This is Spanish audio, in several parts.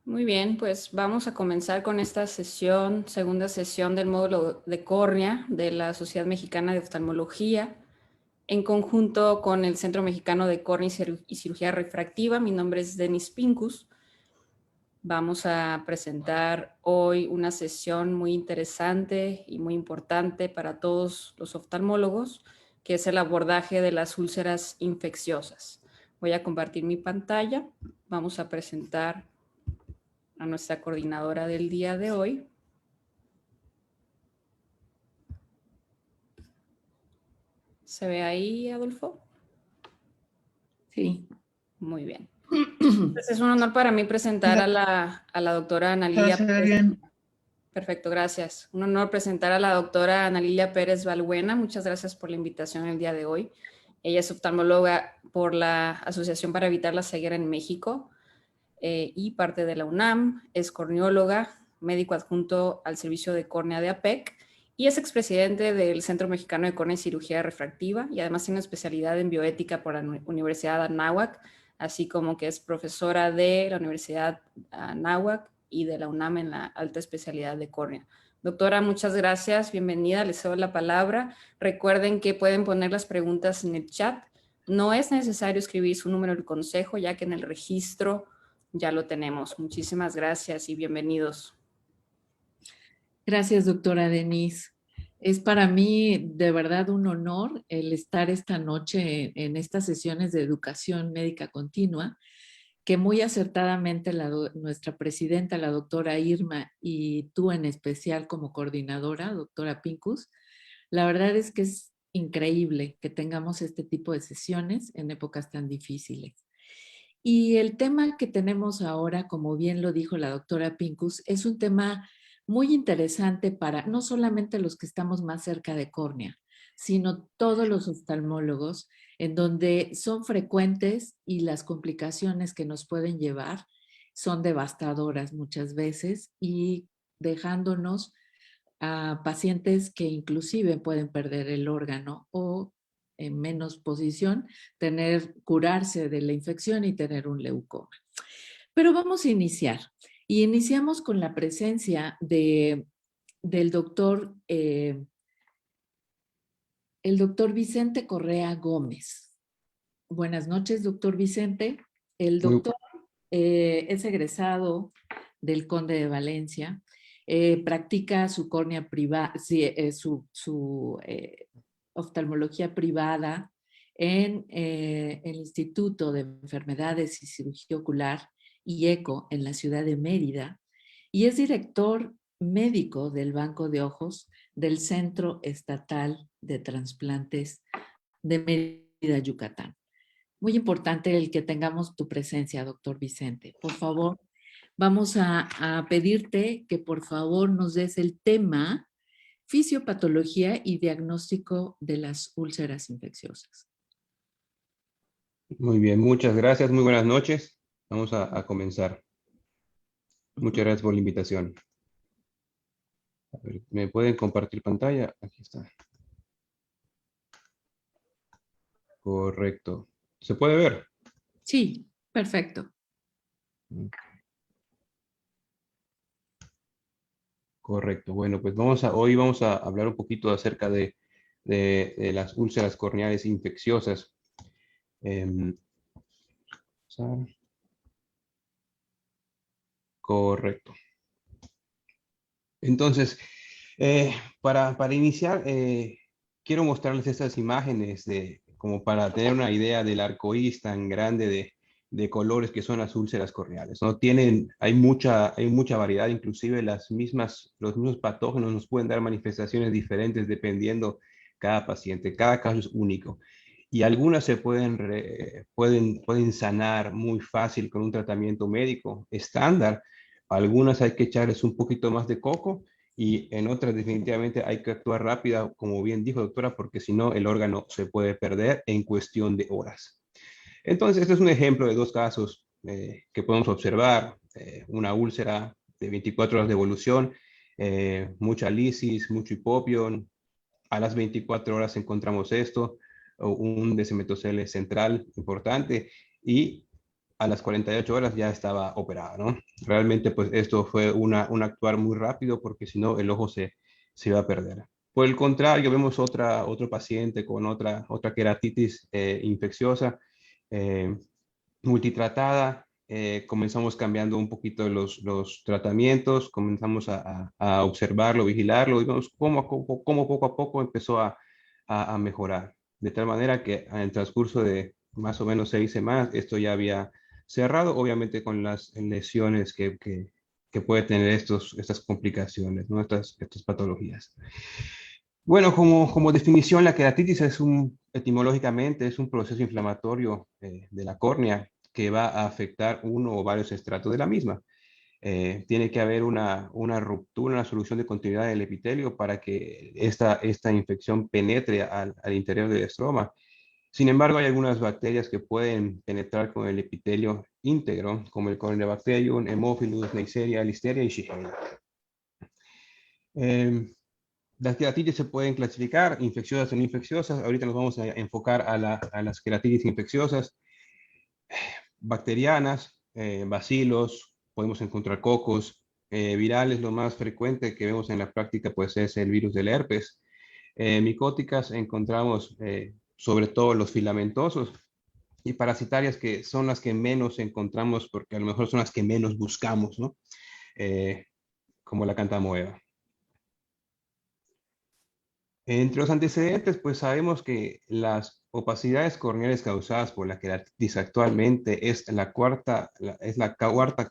Muy bien, pues vamos a comenzar con esta sesión, segunda sesión del módulo de córnea de la Sociedad Mexicana de Oftalmología, en conjunto con el Centro Mexicano de Córnea y Cirugía Refractiva. Mi nombre es Denis Pincus. Vamos a presentar hoy una sesión muy interesante y muy importante para todos los oftalmólogos, que es el abordaje de las úlceras infecciosas. Voy a compartir mi pantalla. Vamos a presentar a nuestra coordinadora del día de hoy. ¿Se ve ahí, Adolfo? Sí. Muy bien. Pues es un honor para mí presentar a la doctora Ana Lilia Se ve Pérez. bien. Perfecto, gracias. Un honor presentar a la doctora Ana Lilia Pérez Balbuena. Muchas gracias por la invitación el día de hoy. Ella es oftalmóloga por la Asociación para Evitar la Ceguera en México y parte de la UNAM. Es corneóloga, médico adjunto al servicio de córnea de APEC y es expresidente del Centro Mexicano de Córnea y Cirugía Refractiva, y además tiene una especialidad en bioética por la Universidad Anáhuac, así como que es profesora de la Universidad Anáhuac y de la UNAM en la alta especialidad de córnea. Doctora, muchas gracias, bienvenida, les cedo la palabra. Recuerden que pueden poner las preguntas en el chat. No es necesario escribir su número del consejo, ya que en el registro ya lo tenemos. Muchísimas gracias y bienvenidos. Gracias, doctora Denise. Es para mí de verdad un honor el estar esta noche en estas sesiones de educación médica continua, que muy acertadamente nuestra presidenta, la doctora Irma, y tú en especial como coordinadora, doctora Pincus, la verdad es que es increíble que tengamos este tipo de sesiones en épocas tan difíciles. Y el tema que tenemos ahora, como bien lo dijo la doctora Pincus, es un tema muy interesante para no solamente los que estamos más cerca de córnea, sino todos los oftalmólogos, en donde son frecuentes y las complicaciones que nos pueden llevar son devastadoras muchas veces y dejándonos a pacientes que inclusive pueden perder el órgano o en menos posición, curarse de la infección y tener un leucoma. Pero vamos a iniciar. Y iniciamos con la presencia del doctor, el doctor Vicente Correa Gómez. Buenas noches, doctor Vicente. El doctor es egresado del Conde de Valencia. Practica su córnea privada, su oftalmología privada en el Instituto de Enfermedades y Cirugía Ocular, IECO, en la ciudad de Mérida, y es director médico del Banco de Ojos del Centro Estatal de Trasplantes de Mérida, Yucatán. Muy importante el que tengamos tu presencia, doctor Vicente. Por favor, vamos a pedirte que por favor nos des el tema fisiopatología y diagnóstico de las úlceras infecciosas. Muy bien, muchas gracias, muy buenas noches. Vamos a comenzar. Muchas gracias por la invitación. A ver, ¿me pueden compartir pantalla? Aquí está. Correcto. ¿Se puede ver? Sí, perfecto. Correcto. Bueno, pues hoy vamos a hablar un poquito acerca de las úlceras corneales infecciosas. Correcto. Entonces, para iniciar, quiero mostrarles estas imágenes como para tener una idea del arco iris tan grande de colores que son las úlceras corneales, ¿no? Hay mucha variedad, inclusive los mismos patógenos nos pueden dar manifestaciones diferentes dependiendo cada paciente, cada caso es único. Y algunas se pueden sanar muy fácil con un tratamiento médico estándar. Algunas hay que echarles un poquito más de coco y en otras definitivamente hay que actuar rápida, como bien dijo doctora, porque si no el órgano se puede perder en cuestión de horas. Entonces, este es un ejemplo de dos casos que podemos observar. Una úlcera de 24 horas de evolución, mucha lisis, mucho hipopio. A las 24 horas encontramos esto, un descemetocele central importante y a las 48 horas ya estaba operada, ¿no? Realmente, pues esto fue un actuar muy rápido porque si no, el ojo se iba a perder. Por el contrario, vemos otro paciente con otra queratitis infecciosa eh, multitratada. Comenzamos cambiando un poquito los tratamientos, comenzamos a observarlo, vigilarlo y vemos cómo poco a poco empezó a mejorar. De tal manera que en el transcurso de más o menos 6 semanas, esto ya había cerrado, obviamente con las lesiones que puede tener estas complicaciones, ¿no? Estas patologías. Bueno, como definición, la queratitis etimológicamente es un proceso inflamatorio de la córnea que va a afectar uno o varios estratos de la misma. Tiene que haber una ruptura, una solución de continuidad del epitelio para que esta infección penetre al interior del estroma. Sin embargo, hay algunas bacterias que pueden penetrar con el epitelio íntegro, como el Corynebacterium, Haemophilus, Neisseria, Listeria y Shigella. Las queratitis se pueden clasificar, infecciosas o no infecciosas. Ahorita nos vamos a enfocar a las queratitis infecciosas, bacterianas, bacilos, podemos encontrar cocos, virales. Lo más frecuente que vemos en la práctica pues es el virus del herpes. Micóticas encontramos sobre todo los filamentosos, y parasitarias, que son las que menos encontramos porque a lo mejor son las que menos buscamos, ¿no? Como la cantamoeba. Entre los antecedentes, pues sabemos que las opacidades corneales causadas por la queratitis actualmente es la cuarta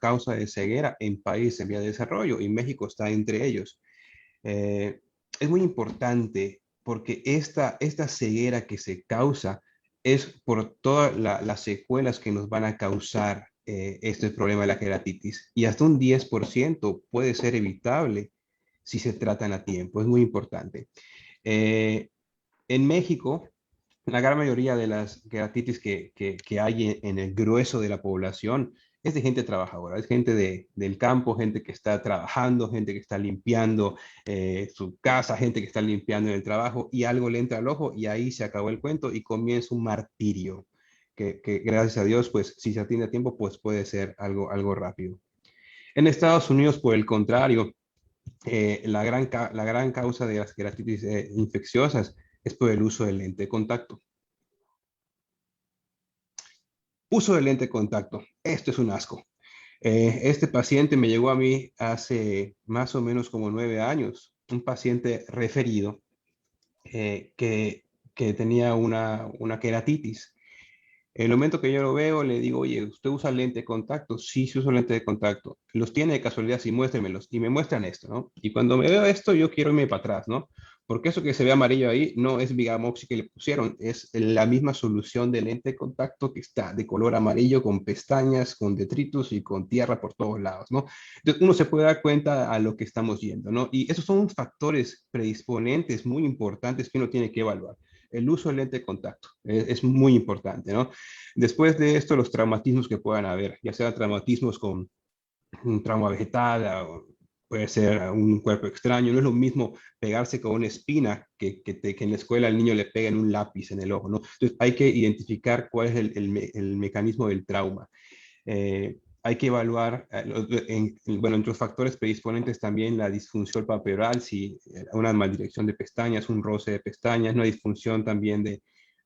causa de ceguera en países en vía de desarrollo, y México está entre ellos. Eh, es muy importante porque esta ceguera que se causa es por todas las secuelas que nos van a causar este problema de la queratitis, y hasta un 10% puede ser evitable si se tratan a tiempo. Es muy importante. Eh, en México, la gran mayoría de las queratitis que hay en el grueso de la población es de gente trabajadora, es gente del campo, gente que está trabajando, gente que está limpiando su casa, gente que está limpiando en el trabajo, y algo le entra al ojo y ahí se acabó el cuento y comienza un martirio que gracias a Dios, pues si se atiende a tiempo, pues puede ser algo rápido. En Estados Unidos, por el contrario, la gran causa de las queratitis infecciosas es por el uso del lente de contacto. Uso de lente de contacto. Esto es un asco. Este paciente me llegó a mí hace más o menos como 9 años. Un paciente referido que tenía una queratitis. En el momento que yo lo veo, le digo, oye, ¿usted usa lente de contacto? Sí, sí uso lente de contacto. ¿Los tiene de casualidad? Sí, muéstremelos. Y me muestran esto, ¿no? Y cuando me veo esto, yo quiero irme para atrás, ¿no? Porque eso que se ve amarillo ahí no es Vigamox que le pusieron, es la misma solución de lente de contacto que está de color amarillo, con pestañas, con detritus y con tierra por todos lados, ¿no? Entonces uno se puede dar cuenta a lo que estamos yendo, ¿no? Y esos son factores predisponentes muy importantes que uno tiene que evaluar. El uso del lente de contacto es muy importante, ¿no? Después de esto, los traumatismos que puedan haber, ya sea traumatismos con un trauma vegetal, o puede ser un cuerpo extraño. No es lo mismo pegarse con una espina que en la escuela al niño le peguen un lápiz en el ojo, ¿no? Entonces hay que identificar cuál es el mecanismo del trauma. Hay que evaluar, bueno, entre los factores predisponentes también la disfunción palpebral, si una maldirección de pestañas, un roce de pestañas, una disfunción también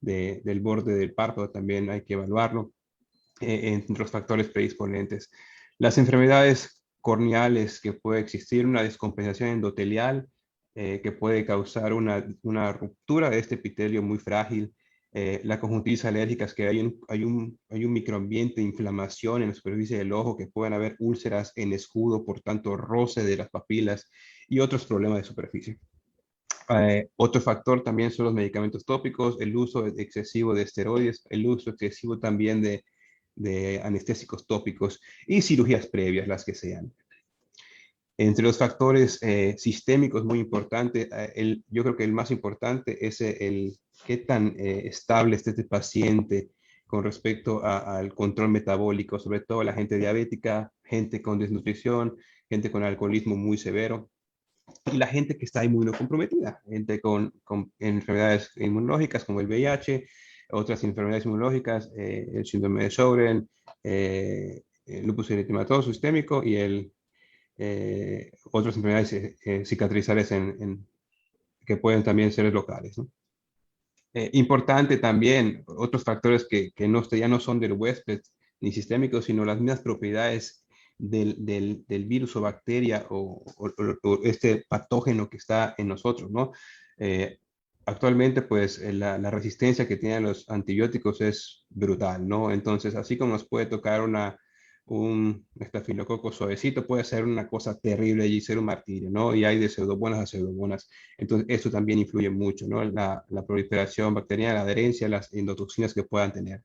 del borde del párpado, también hay que evaluarlo entre los factores predisponentes. Las enfermedades corneales que puede existir, una descompensación endotelial que puede causar una ruptura de este epitelio muy frágil. La conjuntivitis alérgica, es que hay un microambiente de inflamación en la superficie del ojo, que pueden haber úlceras en escudo, por tanto roce de las papilas y otros problemas de superficie. Otro factor también son los medicamentos tópicos, el uso excesivo de esteroides, el uso excesivo también de anestésicos tópicos y cirugías previas, las que sean. Entre los factores sistémicos muy importante, yo creo que el más importante es qué tan estable esté este paciente con respecto al control metabólico, sobre todo la gente diabética, gente con desnutrición, gente con alcoholismo muy severo, y la gente que está inmunocomprometida, gente con enfermedades inmunológicas como el VIH, otras enfermedades inmunológicas, el síndrome de Sjögren, el lupus eritematoso sistémico y otras enfermedades cicatrizables que pueden también ser locales, ¿no? Importante también, otros factores que ya no son del huésped ni sistémicos, sino las mismas propiedades del virus o bacteria o este patógeno que está en nosotros, ¿no? Actualmente, pues, la resistencia que tienen los antibióticos es brutal, ¿no? Entonces, así como nos puede tocar un estafilococo suavecito, puede ser una cosa terrible y ser un martirio, ¿no? Y hay de pseudomonas a pseudomonas. Entonces, eso también influye mucho, ¿no? La proliferación bacteriana, la adherencia, las endotoxinas que puedan tener.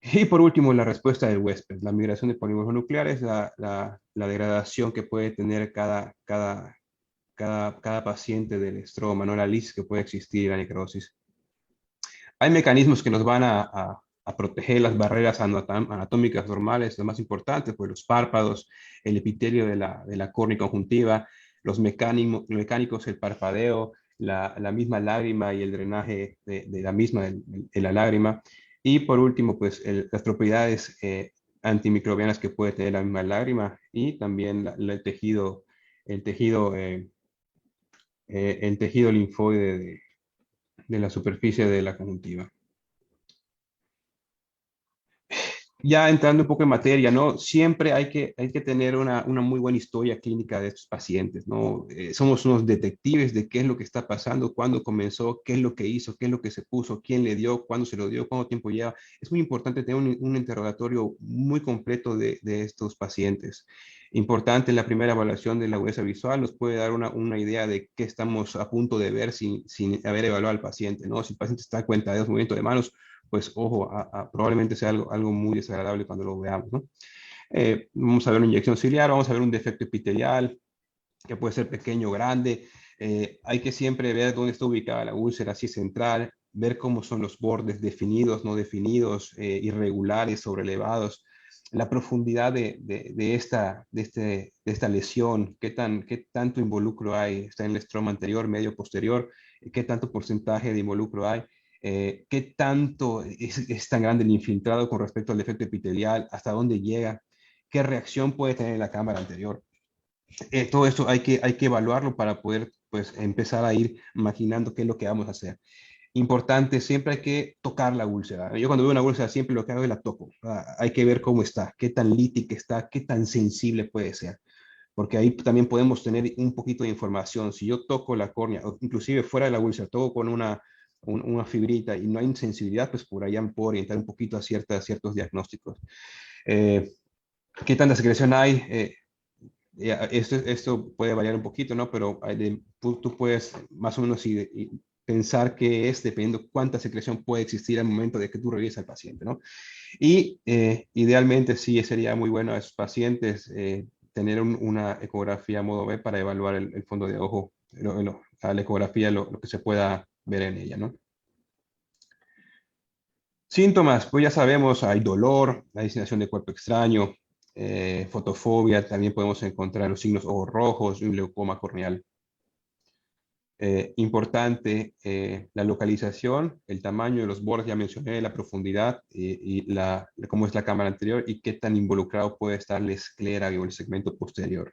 Y por último, la respuesta del huésped, la migración de polímeros nucleares, la degradación que puede tener cada paciente del estroma, ¿no? La lisis que puede existir, la necrosis. Hay mecanismos que nos van a proteger las barreras anatómicas normales, lo más importante, pues los párpados, el epitelio de la córnea conjuntiva, los mecánicos, el parpadeo, la misma lágrima y el drenaje de la misma, de la lágrima. Y por último, pues las propiedades antimicrobianas que puede tener la misma lágrima y también el tejido linfoide de la superficie de la conjuntiva. Ya entrando un poco en materia, ¿no? Siempre hay que tener una muy buena historia clínica de estos pacientes, ¿no? Somos unos detectives de qué es lo que está pasando, cuándo comenzó, qué es lo que hizo, qué es lo que se puso, quién le dio, cuándo se lo dio, cuánto tiempo lleva. Es muy importante tener un interrogatorio muy completo de estos pacientes. Importante, en la primera evaluación de la agudeza visual nos puede dar una idea de qué estamos a punto de ver sin haber evaluado al paciente, ¿no? Si el paciente está a cuenta de los movimientos de manos, pues ojo, probablemente sea algo muy desagradable cuando lo veamos, ¿no? Vamos a ver una inyección ciliar, vamos a ver un defecto epitelial, que puede ser pequeño o grande. Hay que siempre ver dónde está ubicada la úlcera, si es central, ver cómo son los bordes definidos, no definidos, irregulares, sobrelevados, la profundidad de esta lesión, qué tanto involucro hay, está en el estroma anterior, medio, posterior, qué tanto porcentaje de involucro hay. Qué tanto es tan grande el infiltrado con respecto al defecto epitelial, hasta dónde llega, qué reacción puede tener en la cámara anterior. Todo esto hay que evaluarlo para poder, pues, empezar a ir imaginando qué es lo que vamos a hacer. Importante, siempre hay que tocar la úlcera. Yo cuando veo una úlcera siempre lo que hago es la toco. Hay que ver cómo está, qué tan lítica está, qué tan sensible puede ser. Porque ahí también podemos tener un poquito de información. Si yo toco la córnea, o inclusive fuera de la úlcera, toco con una fibrita y no hay sensibilidad, pues por allá me puedo orientar un poquito a ciertos diagnósticos. ¿Qué tanta secreción hay? Esto puede variar un poquito, ¿no? Pero tú puedes más o menos pensar qué es, dependiendo cuánta secreción puede existir al momento de que tú revisas al paciente, ¿no? Y idealmente sí sería muy bueno a esos pacientes tener una ecografía modo B para evaluar el fondo de ojo, a la ecografía, lo que se pueda ver en ella, ¿no? Síntomas, pues ya sabemos, hay dolor, hay sensación de cuerpo extraño, fotofobia, también podemos encontrar los signos ojos rojos y un glaucoma corneal. Importante, la localización, el tamaño de los bordes, ya mencioné, la profundidad y cómo es la cámara anterior y qué tan involucrado puede estar la esclera o el segmento posterior.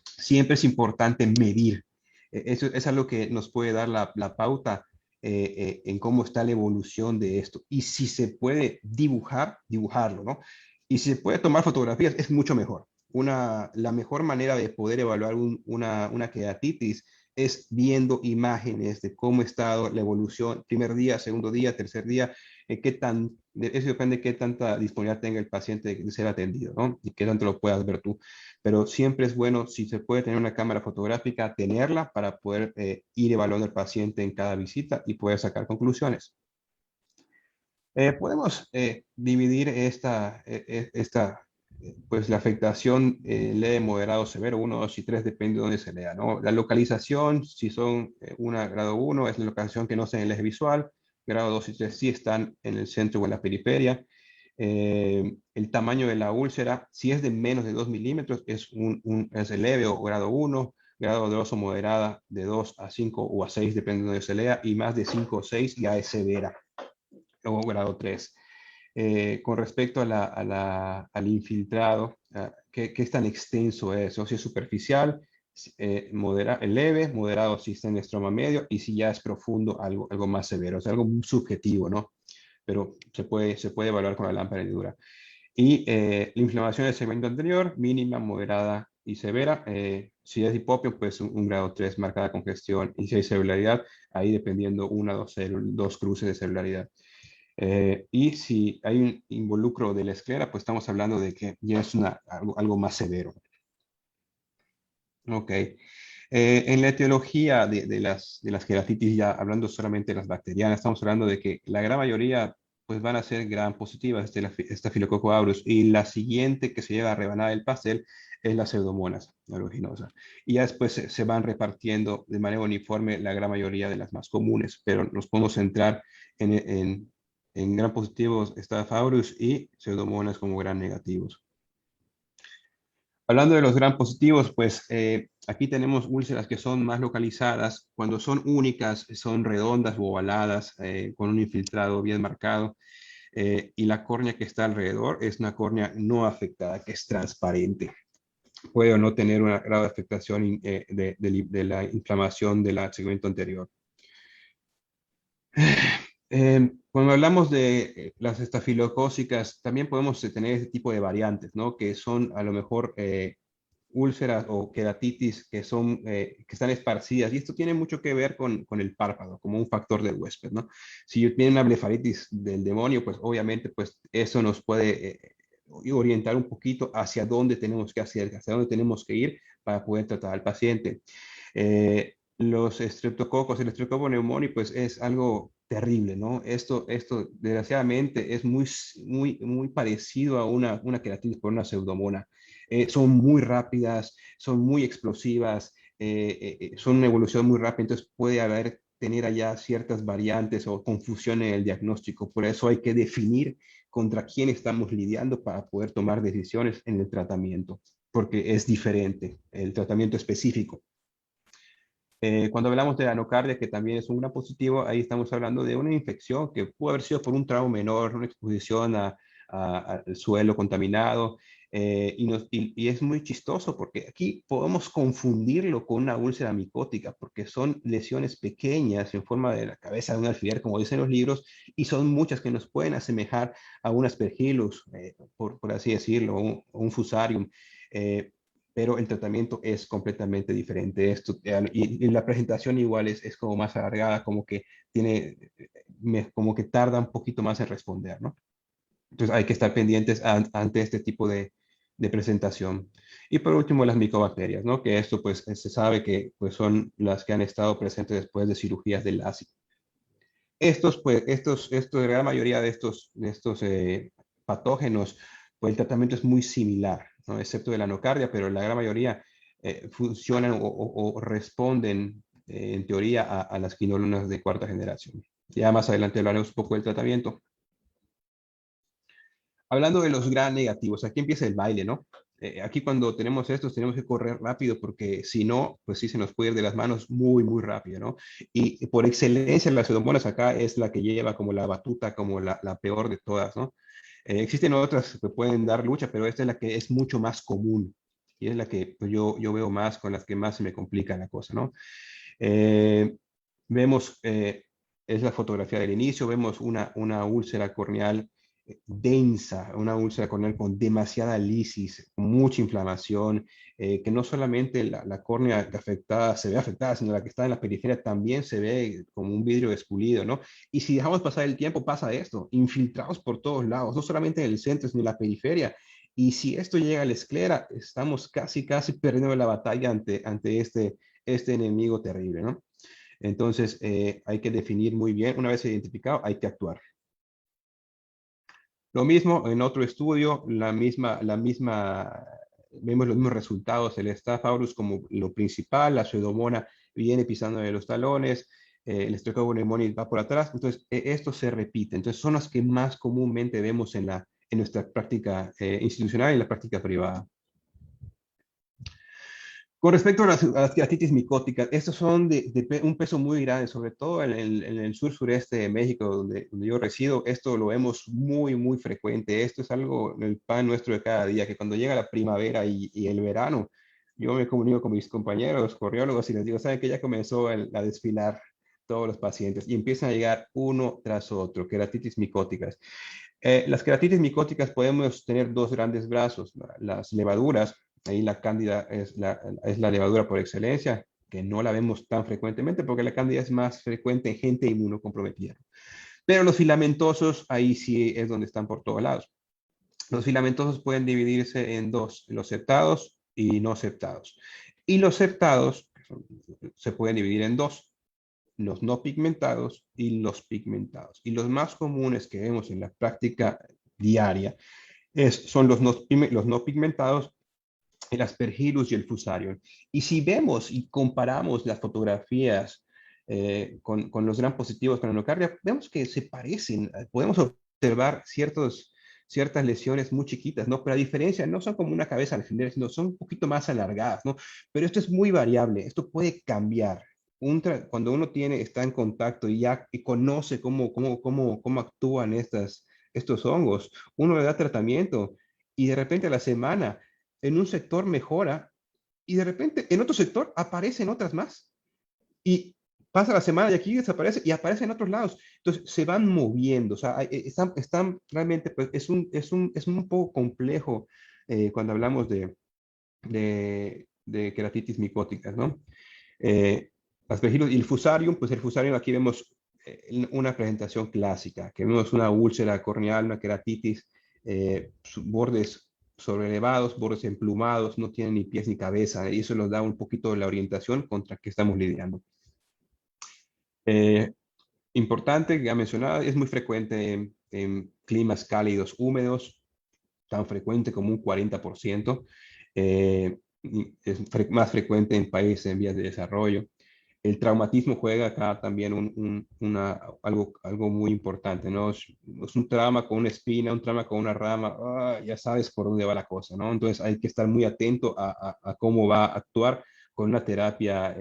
Siempre es importante medir. Eso es algo que nos puede dar la pauta en cómo está la evolución de esto. Y si se puede dibujarlo, ¿no? Y si se puede tomar fotografías, es mucho mejor. La mejor manera de poder evaluar una queratitis es viendo imágenes de cómo está la evolución, primer día, segundo día, tercer día, eso depende de qué tanta disponibilidad tenga el paciente de ser atendido, ¿no? Y qué tanto lo puedas ver tú. Pero siempre es bueno, si se puede tener una cámara fotográfica, tenerla para poder ir evaluando al paciente en cada visita y poder sacar conclusiones. Podemos dividir pues la afectación leve, moderado, severo, 1, 2 y 3, depende de dónde se lea, ¿no? La localización, si son grado 1, es la localización que no está en el eje visual, grado 2 y 3 sí están en el centro o en la periferia. El tamaño de la úlcera, si es de menos de 2 milímetros, es leve o grado 1, grado 2 o moderada de 2 a 5 o a 6, depende de donde se lea, y más de 5 o 6 ya es severa. o grado 3. Con respecto al infiltrado, ¿qué tan extenso es? O si es superficial, leve, moderado si está en estroma medio, y si ya es profundo, algo más severo, o sea, algo muy subjetivo, ¿no? Pero se puede evaluar con la lámpara de Dura. Y la inflamación del segmento anterior, mínima, moderada y severa. Si es hipopio, pues un grado 3, marcada congestión. Y si hay celularidad, ahí dependiendo dos cruces de celularidad. Y si hay un involucro de la esclera, pues estamos hablando de que ya es algo más severo. Ok. En la etiología de las queratitis, ya hablando solamente de las bacterianas, estamos hablando de que la gran mayoría pues van a ser gram positivas, Staphylococcus aureus, y la siguiente que se lleva a rebanar el pastel es la Pseudomonas aeruginosa. Y ya después se van repartiendo de manera uniforme la gran mayoría de las más comunes, pero nos podemos centrar en gram positivos Staphylococcus aureus y Pseudomonas como gram negativos. Hablando de los gram positivos, pues aquí tenemos úlceras que son más localizadas. Cuando son únicas, son redondas o ovaladas, con un infiltrado bien marcado. Y la córnea que está alrededor es una córnea no afectada, que es transparente. Puede o no tener un grado de afectación de la inflamación del segmento anterior. Cuando hablamos de las estafilocócicas, también podemos tener ese tipo de variantes, ¿no? Que son a lo mejor úlceras o queratitis que están esparcidas. Y esto tiene mucho que ver con el párpado, como un factor del huésped, ¿no? Si tiene una blefaritis del demonio, pues obviamente pues eso nos puede orientar un poquito hacia dónde tenemos que hacer, hacia dónde tenemos que ir para poder tratar al paciente. Los estreptococos, el Streptococcus pneumoniae, pues es algo terrible, ¿no? Esto desgraciadamente es muy parecido a una queratitis por una pseudomona. Son muy rápidas, son muy explosivas, son una evolución muy rápida, entonces puede tener allá ciertas variantes o confusión en el diagnóstico. Por eso hay que definir contra quién estamos lidiando para poder tomar decisiones en el tratamiento, porque es diferente el tratamiento específico. Cuando hablamos de anocardia, que también es un gran positivo, ahí estamos hablando de una infección que pudo haber sido por un trauma menor, una exposición al suelo contaminado, y es muy chistoso porque aquí podemos confundirlo con una úlcera micótica, porque son lesiones pequeñas en forma de la cabeza de un alfiler, como dicen los libros, y son muchas que nos pueden asemejar a un aspergillus, por así decirlo, o un fusarium. Pero el tratamiento es completamente diferente. Y la presentación igual es como más alargada, como que como que tarda un poquito más en responder, ¿no? Entonces hay que estar pendientes ante este tipo de presentación. Y por último, las micobacterias, ¿no? Que esto pues se sabe que pues, son las que han estado presentes después de cirugías de LASIK. La gran mayoría de estos patógenos, pues el tratamiento es muy similar, ¿no? Excepto de la anocardia, pero la gran mayoría funcionan o responden en teoría a las quinolonas de cuarta generación. Ya más adelante hablaremos un poco del tratamiento. Hablando de los gram negativos, aquí empieza el baile, ¿no? Aquí cuando tenemos estos tenemos que correr rápido porque si no, pues sí se nos puede ir de las manos muy rápido, ¿no? Y por excelencia las pseudomonas acá es la que lleva como la batuta, como la peor de todas, ¿no? Existen otras que pueden dar lucha, pero esta es la que es mucho más común y es la que pues, yo veo más, con las que más se me complica la cosa, ¿no? Vemos, es la fotografía del inicio, vemos una úlcera corneal densa, una úlcera corneal con demasiada lisis, mucha inflamación, que no solamente la córnea afectada se ve afectada, sino la que está en la periferia también se ve como un vidrio espulido, ¿no? Y si dejamos pasar el tiempo, pasa esto, infiltrados por todos lados, no solamente en el centro, sino en la periferia. Y si esto llega a la esclera, estamos casi perdiendo la batalla ante este enemigo terrible, ¿no? Entonces, hay que definir muy bien, una vez identificado, hay que actuar. Lo mismo en otro estudio, vemos los mismos resultados, el Staph aureus como lo principal, la Pseudomonas viene pisando de los talones, el Streptococcus pneumoniae va por atrás, entonces esto se repite, entonces son las que más comúnmente vemos en nuestra práctica institucional y en la práctica privada. Con respecto a las queratitis micóticas, estos son de un peso muy grande, sobre todo en el sur-sureste de México, donde yo resido. Esto lo vemos muy, muy frecuente. Esto es algo, el pan nuestro de cada día, que cuando llega la primavera y el verano, yo me comunico con mis compañeros corriólogos y les digo, ¿saben que ya comenzó a desfilar todos los pacientes? Y empiezan a llegar uno tras otro, queratitis micóticas. Las queratitis micóticas podemos tener dos grandes brazos, las levaduras. Ahí la cándida es la levadura por excelencia, que no la vemos tan frecuentemente porque la cándida es más frecuente en gente inmunocomprometida. Pero los filamentosos, ahí sí es donde están por todos lados. Los filamentosos pueden dividirse en dos, los septados y no septados. Y los septados se pueden dividir en dos, los no pigmentados y los pigmentados. Y los más comunes que vemos en la práctica diaria son los no pigmentados, el Aspergillus y el Fusarium. Y si vemos y comparamos las fotografías con los gram positivos con anocardia, vemos que se parecen. Podemos observar ciertas lesiones muy chiquitas, ¿no? Pero a diferencia, no son como una cabeza alfiler, sino son un poquito más alargadas, ¿no? Pero esto es muy variable, esto puede cambiar. Cuando uno está en contacto y conoce cómo actúan estos hongos, uno le da tratamiento y de repente a la semana en un sector mejora y de repente en otro sector aparecen otras más. Y pasa la semana y aquí desaparece y aparece en otros lados. Entonces se van moviendo. O sea, están realmente, pues es un poco complejo cuando hablamos de queratitis micóticas, ¿no? Aspergillus y el Fusarium, pues el Fusarium aquí vemos una presentación clásica, que vemos una úlcera corneal, una queratitis, bordes sobrelevados, bordes emplumados, no tienen ni pies ni cabeza, y eso nos da un poquito de la orientación contra que estamos lidiando. Importante, ya mencionado, es muy frecuente en climas cálidos húmedos, tan frecuente como un 40%. Es más frecuente en países en vías de desarrollo. El traumatismo juega acá también algo muy importante, ¿no? Es un trauma con una espina, un trauma con una rama, ya sabes por dónde va la cosa, ¿no? Entonces hay que estar muy atento a cómo va a actuar con una terapia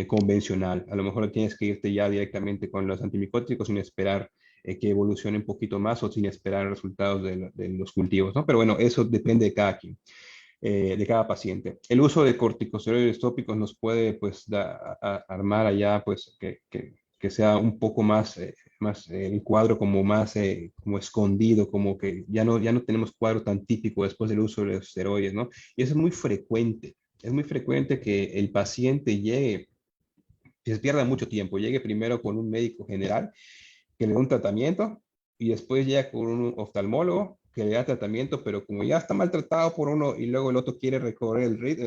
convencional. A lo mejor tienes que irte ya directamente con los antimicóticos sin esperar que evolucione un poquito más o sin esperar resultados de los cultivos, ¿no? Pero bueno, eso depende de cada quien. De cada paciente. El uso de corticosteroides tópicos nos puede pues armar allá pues que sea un poco más, el cuadro como más como escondido, como que ya no tenemos cuadro tan típico después del uso de los esteroides, ¿no? Y eso es muy frecuente que el paciente llegue, que se pierda mucho tiempo, llegue primero con un médico general que le da un tratamiento y después llega con un oftalmólogo que le da tratamiento, pero como ya está maltratado por uno y luego el otro quiere recorrer el ritmo,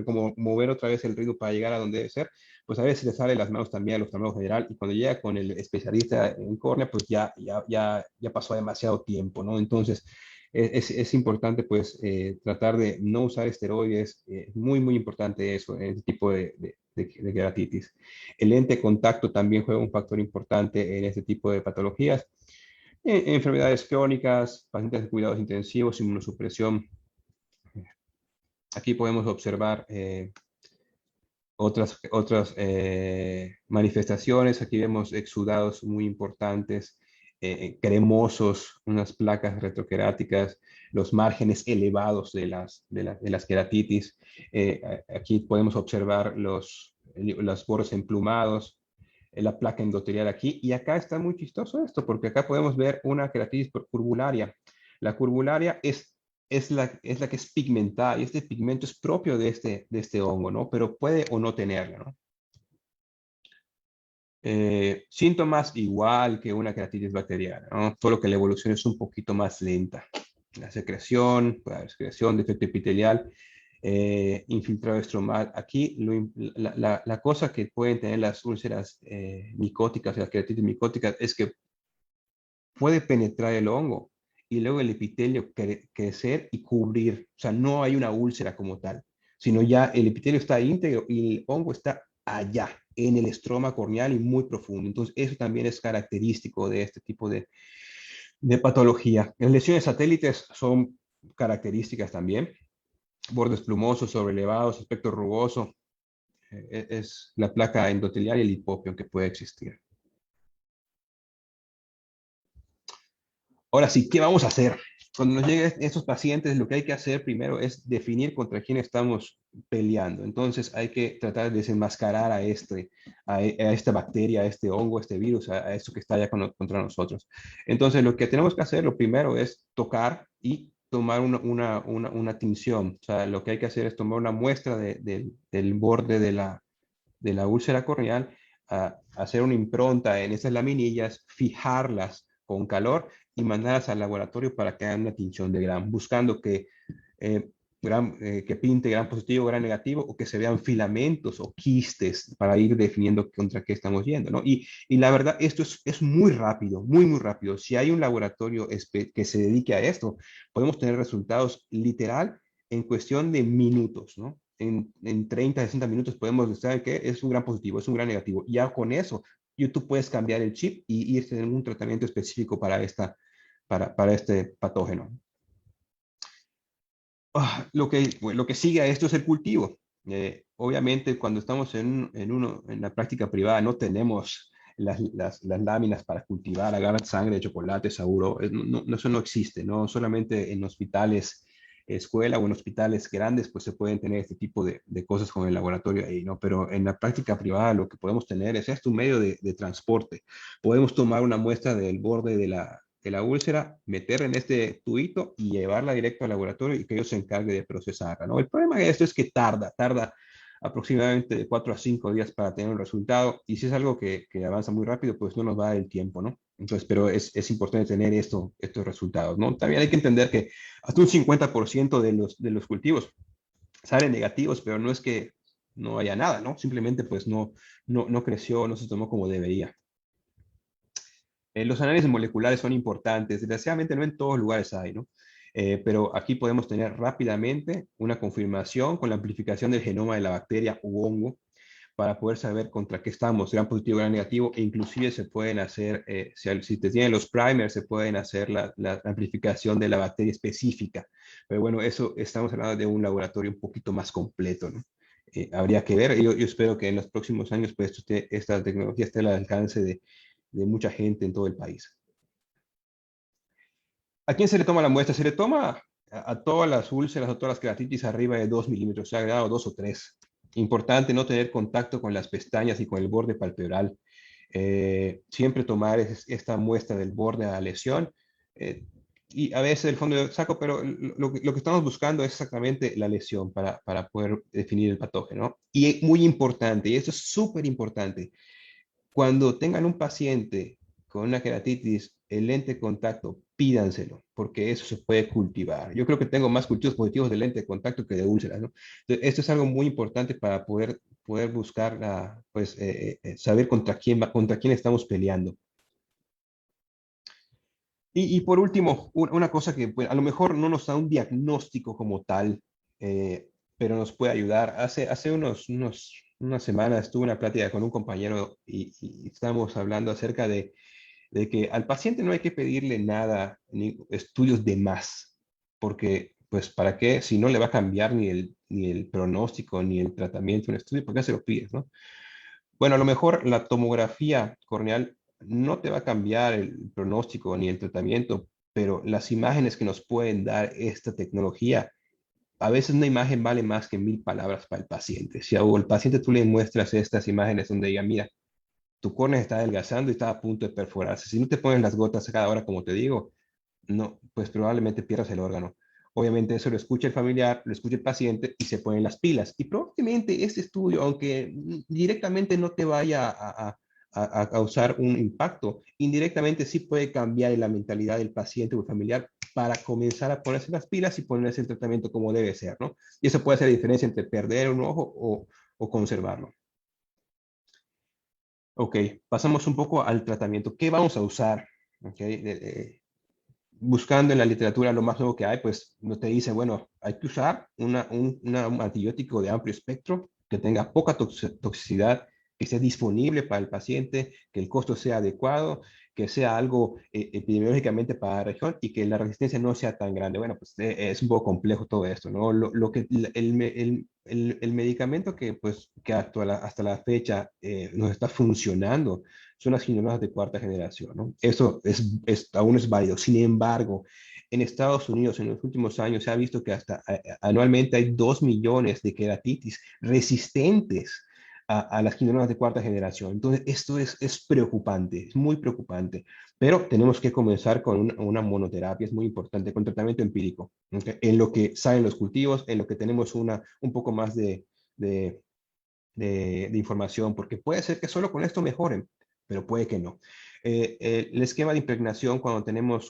como mover otra vez el ritmo para llegar a donde debe ser, pues a veces le sale las manos también al oftalmólogo general y cuando llega con el especialista en córnea, pues ya pasó demasiado tiempo, ¿no? Entonces, es importante pues tratar de no usar esteroides, muy, muy importante eso en este tipo de queratitis. El lente de contacto también juega un factor importante en este tipo de patologías. Enfermedades crónicas, pacientes de cuidados intensivos, inmunosupresión. Aquí podemos observar otras manifestaciones. Aquí vemos exudados muy importantes, cremosos, unas placas retroqueráticas, los márgenes elevados de las queratitis. Aquí podemos observar los bordes emplumados, la placa endotelial aquí. Y acá está muy chistoso esto, porque acá podemos ver una queratitis curbularia. La curbularia es la que es pigmentada y este pigmento es propio de este hongo, ¿no? Pero puede o no tenerla, ¿no? Síntomas igual que una queratitis bacteriana, ¿no? Solo que la evolución es un poquito más lenta. La secreción, puede haber secreción, defecto epitelial, infiltrado estromal. Aquí la cosa que pueden tener las úlceras micóticas, las queratitis micóticas, es que puede penetrar el hongo y luego el epitelio crecer y cubrir. O sea, no hay una úlcera como tal, sino ya el epitelio está íntegro y el hongo está allá, en el estroma corneal y muy profundo. Entonces, eso también es característico de este tipo de patología. Las lesiones satélites son características también. bordes plumosos, sobrelevados, aspecto rugoso. Es la placa endotelial y el hipopión que puede existir. Ahora sí, ¿qué vamos a hacer? Cuando nos lleguen estos pacientes, lo que hay que hacer primero es definir contra quién estamos peleando. Entonces hay que tratar de desenmascarar a esta bacteria, a este hongo, a este virus, a esto que está allá contra nosotros. Entonces lo que tenemos que hacer, lo primero es tocar y tomar una tinción. O sea, lo que hay que hacer es tomar una muestra del borde de la úlcera corneal, hacer una impronta en esas laminillas, fijarlas con calor y mandarlas al laboratorio para que hagan una tinción de Gram, buscando que pinte Gram positivo, Gram negativo, o que se vean filamentos o quistes para ir definiendo contra qué estamos yendo, ¿no? Y la verdad, esto es muy rápido, muy, muy rápido. Si hay un laboratorio que se dedique a esto, podemos tener resultados literal en cuestión de minutos, ¿no? En 30, 60 minutos podemos saber que es un gran positivo, es un gran negativo. Ya con eso, tú puedes cambiar el chip y irte en un tratamiento específico para este patógeno. Lo que sigue a esto es el cultivo. Obviamente, cuando estamos en la práctica privada, no tenemos las láminas para cultivar, agarrar sangre de chocolate, seguro. Eso no existe, ¿no? Solamente en hospitales escuela o en hospitales grandes, pues se pueden tener este tipo de cosas con el laboratorio ahí, ¿no? Pero en la práctica privada lo que podemos tener es un medio de transporte. Podemos tomar una muestra del borde de la úlcera, meterla en este tubito y llevarla directo al laboratorio y que ellos se encarguen de procesarla, ¿no? El problema de esto es que tarda aproximadamente de 4 a 5 días para tener un resultado, y si es algo que avanza muy rápido, pues no nos va a dar el tiempo, ¿no? Entonces, pero es importante tener estos resultados, ¿no? También hay que entender que hasta un 50% de los cultivos salen negativos, pero no es que no haya nada, ¿no? Simplemente pues no creció, no se tomó como debería. Los análisis moleculares son importantes, desgraciadamente no en todos lugares hay, ¿no? Pero aquí podemos tener rápidamente una confirmación con la amplificación del genoma de la bacteria u hongo para poder saber contra qué estamos, gran positivo, gran negativo, e inclusive se pueden hacer, si te tienen los primers, se pueden hacer la amplificación de la bacteria específica. Pero bueno, eso estamos hablando de un laboratorio un poquito más completo, ¿no? Habría que ver, yo espero que en los próximos años pues esta tecnología esté al alcance de mucha gente en todo el país. ¿A quién se le toma la muestra? Se le toma a todas las úlceras o todas las queratitis arriba de 2 milímetros, o sea, grado 2 o 3. Importante no tener contacto con las pestañas y con el borde palpebral. Siempre tomar esta muestra del borde a la lesión. Y a veces el fondo del saco, pero lo que estamos buscando es exactamente la lesión para poder definir el patógeno. Y muy importante, y esto es súper importante, cuando tengan un paciente con una queratitis, el lente de contacto, pídanselo, porque eso se puede cultivar. Yo creo que tengo más cultivos positivos de lente de contacto que de úlceras, ¿no? Entonces, esto es algo muy importante para poder buscar, saber contra quién estamos peleando. Y por último, una cosa que pues, a lo mejor no nos da un diagnóstico como tal, pero nos puede ayudar. Hace unas semanas tuve una plática con un compañero y estábamos hablando acerca de que al paciente no hay que pedirle nada, ni estudios de más, porque pues ¿para qué? Si no le va a cambiar ni el pronóstico, ni el tratamiento, un estudio, ¿por qué se lo pides, no? Bueno, a lo mejor la tomografía corneal no te va a cambiar el pronóstico ni el tratamiento, pero las imágenes que nos pueden dar esta tecnología, a veces una imagen vale más que 1000 palabras para el paciente. Si al paciente tú le muestras estas imágenes donde diga, mira, tu córnea está adelgazando y está a punto de perforarse. Si no te pones las gotas a cada hora, como te digo, no, pues probablemente pierdas el órgano. Obviamente eso lo escucha el familiar, lo escucha el paciente y se ponen las pilas. Y probablemente este estudio, aunque directamente no te vaya a causar un impacto, indirectamente sí puede cambiar la mentalidad del paciente o el familiar para comenzar a ponerse las pilas y ponerse el tratamiento como debe ser, ¿no? Y eso puede hacer la diferencia entre perder un ojo o conservarlo. Ok, pasamos un poco al tratamiento. ¿Qué vamos a usar? Okay, buscando en la literatura lo más nuevo que hay, pues no te dice, bueno, hay que usar un antibiótico de amplio espectro, que tenga poca toxicidad, que sea disponible para el paciente, que el costo sea adecuado, que sea algo epidemiológicamente para la región y que la resistencia no sea tan grande. Bueno, pues es un poco complejo todo esto, ¿no? El medicamento que, pues, que hasta la fecha nos está funcionando son las quinolonas de cuarta generación, ¿no? Eso aún es válido. Sin embargo, en Estados Unidos en los últimos años se ha visto que hasta anualmente hay 2 millones de queratitis resistentes a las quinolonas de cuarta generación. Entonces, esto es preocupante, es muy preocupante, pero tenemos que comenzar con una monoterapia, es muy importante, con tratamiento empírico, ¿okay? En lo que salen los cultivos, en lo que tenemos un poco más de, de información, porque puede ser que solo con esto mejoren, pero puede que no. El esquema de impregnación, cuando tenemos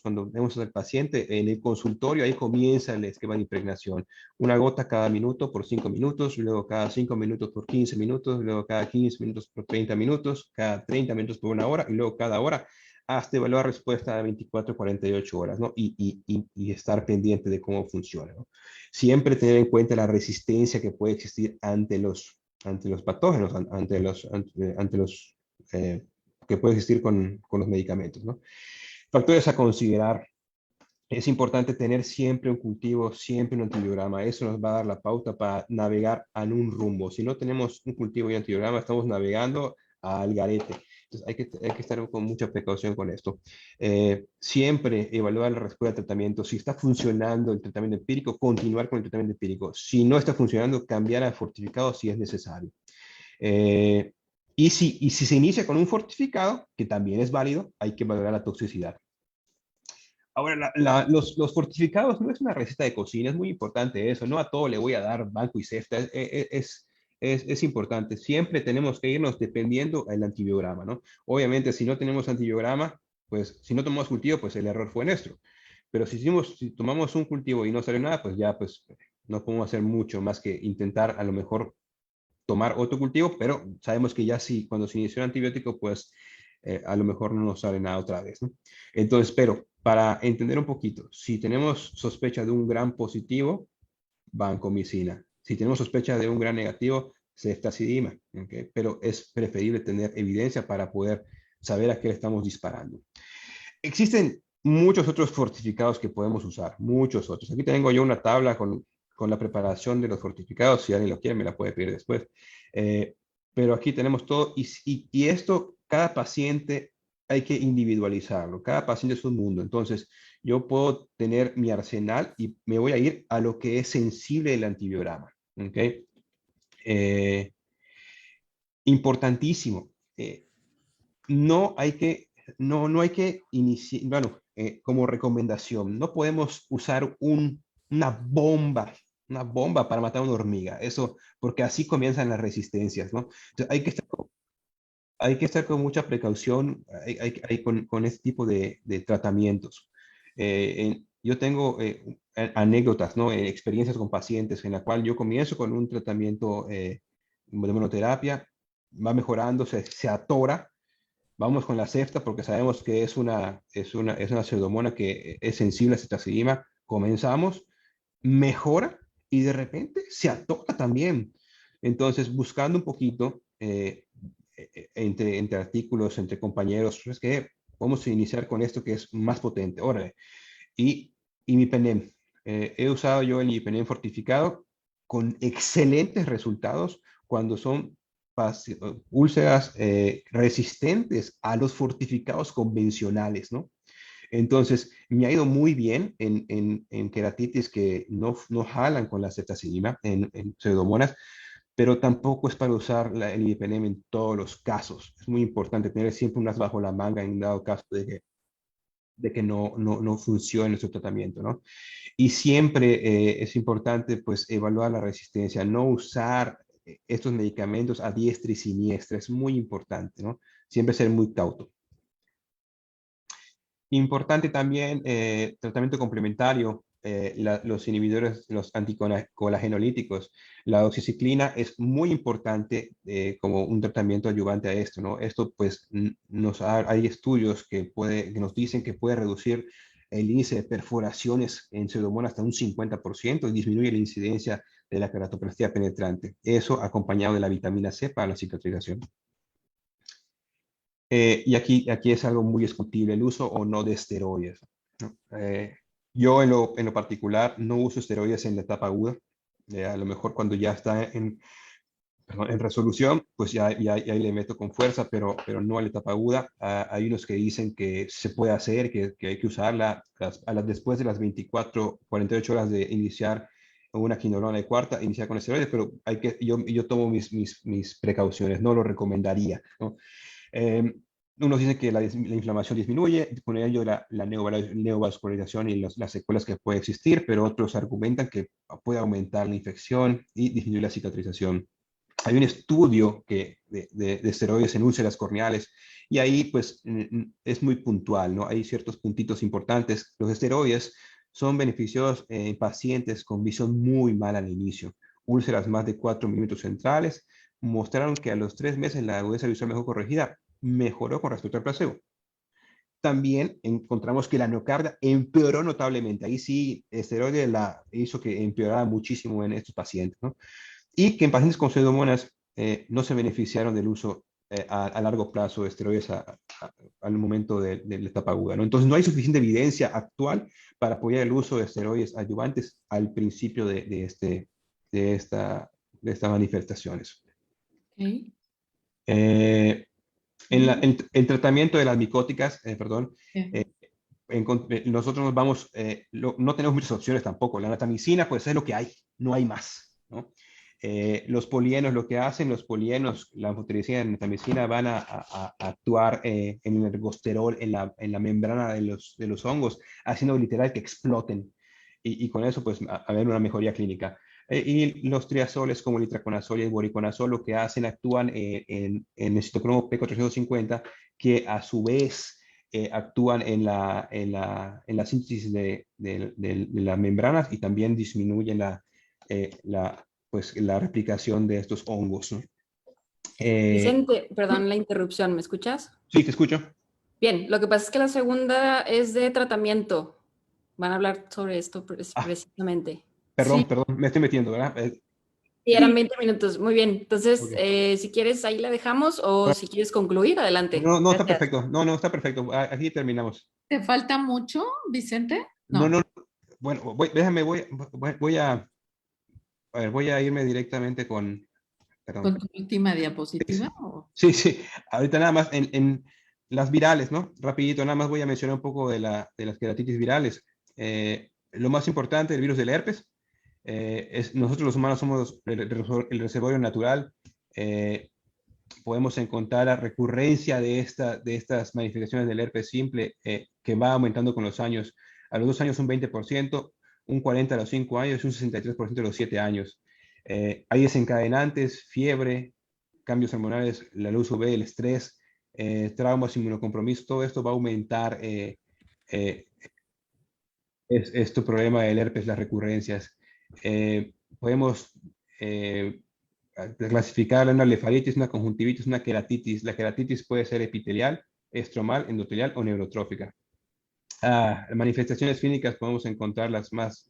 al paciente en el consultorio, ahí comienza el esquema de impregnación. Una gota cada minuto por 5 minutos, luego cada 5 minutos por 15 minutos, luego cada 15 minutos por 30 minutos, cada 30 minutos por una hora, y luego cada hora, hasta evaluar respuesta de 24 a 48 horas, ¿no? Y estar pendiente de cómo funciona, ¿no? Siempre tener en cuenta la resistencia que puede existir ante los patógenos, ante los que puede existir con los medicamentos, ¿no? Factores a considerar. Es importante tener siempre un cultivo, siempre un antibiograma. Eso nos va a dar la pauta para navegar en un rumbo. Si no tenemos un cultivo y antibiograma, estamos navegando al garete. Entonces hay que estar con mucha precaución con esto. Siempre evaluar la respuesta al tratamiento. Si está funcionando el tratamiento empírico, continuar con el tratamiento empírico. Si no está funcionando, cambiar a fortificado si es necesario. Y si se inicia con un fortificado, que también es válido, hay que valorar la toxicidad. Ahora, los fortificados no es una receta de cocina, es muy importante eso. No a todo le voy a dar banco y cesta. Es importante. Siempre tenemos que irnos dependiendo del antibiograma, ¿no? Obviamente, si no tenemos antibiograma, pues si no tomamos cultivo, pues el error fue nuestro. Pero si tomamos un cultivo y no sale nada, pues ya pues no podemos hacer mucho más que intentar a lo mejor tomar otro cultivo, pero sabemos que ya sí, cuando se inició el antibiótico, pues a lo mejor no nos sale nada otra vez, ¿no? Entonces, pero para entender un poquito, si tenemos sospecha de un gran positivo, vancomicina. Si tenemos sospecha de un gran negativo, ceftazidima, ¿okay? Pero es preferible tener evidencia para poder saber a qué le estamos disparando. Existen muchos otros fortificados que podemos usar, muchos otros. Aquí tengo yo una tabla con la preparación de los fortificados. Si alguien lo quiere, me la puede pedir después. Pero aquí tenemos todo y esto, cada paciente hay que individualizarlo. Cada paciente es un mundo. Entonces, yo puedo tener mi arsenal y me voy a ir a lo que es sensible del antibiograma. ¿Okay? Importantísimo. No hay que, no hay que iniciar, bueno, como recomendación, no podemos usar una bomba para matar una hormiga, eso, porque así comienzan las resistencias, ¿no? Entonces, hay que estar con mucha precaución con este tipo de tratamientos. Yo tengo anécdotas, ¿no? Experiencias con pacientes en la cual yo comienzo con un tratamiento de monoterapia, va mejorando, se atora. Vamos con la cefta porque sabemos que es una pseudomonas que es sensible a cetazidima. Comenzamos, mejora y de repente se atora también. Entonces, buscando un poquito entre artículos, entre compañeros, es que vamos a iniciar con esto que es más potente. Órale. Y imipenem. He usado yo el imipenem fortificado con excelentes resultados cuando son úlceras resistentes a los fortificados convencionales, ¿no? Entonces, me ha ido muy bien en queratitis que no jalan con la cetazidima, en pseudomonas, pero tampoco es para usar el imipenem en todos los casos. Es muy importante tener siempre unas bajo la manga en dado caso de que no funcione nuestro tratamiento, ¿no? Y siempre es importante, pues, evaluar la resistencia, no usar estos medicamentos a diestra y siniestra, es muy importante, ¿no? Siempre ser muy cauto. Importante también, tratamiento complementario, los inhibidores, los anticolagenolíticos. La doxiciclina es muy importante como un tratamiento ayudante a esto, ¿no? Esto, pues, hay estudios que nos dicen que puede reducir el índice de perforaciones en pseudomonas hasta un 50% y disminuye la incidencia de la queratoplastía penetrante. Eso acompañado de la vitamina C para la cicatrización. Y aquí es algo muy discutible, el uso o no de esteroides, ¿no? Yo en lo particular no uso esteroides en la etapa aguda. A lo mejor cuando ya está en resolución, pues ya le meto con fuerza, pero no a la etapa aguda. Hay unos que dicen que se puede hacer, que hay que usarla después de las 24, 48 horas de iniciar una quinolona de cuarta, iniciar con esteroides, pero yo tomo mis precauciones, no lo recomendaría, ¿no? Eh, Unos dicen que la inflamación disminuye, con ello la neovascularización y las secuelas que puede existir, pero otros argumentan que puede aumentar la infección y disminuir la cicatrización. Hay un estudio de esteroides en úlceras corneales y ahí pues es muy puntual, ¿no? Hay ciertos puntitos importantes. Los esteroides son beneficiosos en pacientes con visión muy mala al inicio. Úlceras más de 4 milímetros centrales mostraron que a los 3 meses la agudeza visual mejor corregida mejoró con respecto al placebo. También encontramos que la miocardia empeoró notablemente. Ahí sí, esteroide hizo que empeorara muchísimo en estos pacientes, ¿no? Y que en pacientes con pseudomonas no se beneficiaron del uso a largo plazo de esteroides al momento de la etapa aguda, ¿no? Entonces, no hay suficiente evidencia actual para apoyar el uso de esteroides adyuvantes al principio de estas manifestaciones. Okay. Eh, el tratamiento de las micóticas, perdón, Yeah. nosotros nos vamos, no tenemos muchas opciones tampoco. La natamicina, pues es lo que hay, no hay más, ¿no? Los polienos, lo que hacen los polienos, la anfotericina y la natamicina van a actuar en el ergosterol, en la membrana de los hongos, haciendo literal que exploten. Y con eso, pues, haber una mejoría clínica. Y los triazoles como el itraconazol y el boriconazol lo que hacen, actúan en el citocromo P450, que a su vez actúan en la síntesis de las membranas y también disminuyen pues, la replicación de estos hongos, ¿no? Vicente, perdón la interrupción, ¿me escuchas? Sí, te escucho. Bien, lo que pasa es que la segunda es de tratamiento. Van a hablar sobre esto Ah, precisamente. Sí, perdón, me estoy metiendo, ¿verdad? Sí, eran sí, 20 minutos. Muy bien. Entonces, Ok. si quieres, ahí la dejamos o si quieres concluir, adelante. No, no, está Gracias. perfecto. No, no, está perfecto. Aquí terminamos. ¿te falta mucho, Vicente? No, No, no, bueno, a ver, voy a irme directamente perdón. con tu última diapositiva. ¿O? Sí, sí, ahorita nada más en las virales, ¿no? Rapidito, nada más voy a mencionar un poco de las queratitis virales. Lo más importante, el virus del herpes. Nosotros los humanos somos el reservorio natural. Eh, Podemos encontrar la recurrencia de estas manifestaciones del herpes simple, que va aumentando con los años. A los 2 años un 20%, un 40% a los 5 años y un 63% a los 7 años. Hay desencadenantes, fiebre, cambios hormonales, la luz UV, el estrés, traumas, inmunocompromiso, todo esto va a aumentar eh, este problema del herpes, las recurrencias. Podemos clasificar una blefaritis, una conjuntivitis, una queratitis. La queratitis puede ser epitelial, estromal, endotelial o neurotrófica. Manifestaciones clínicas podemos encontrar las más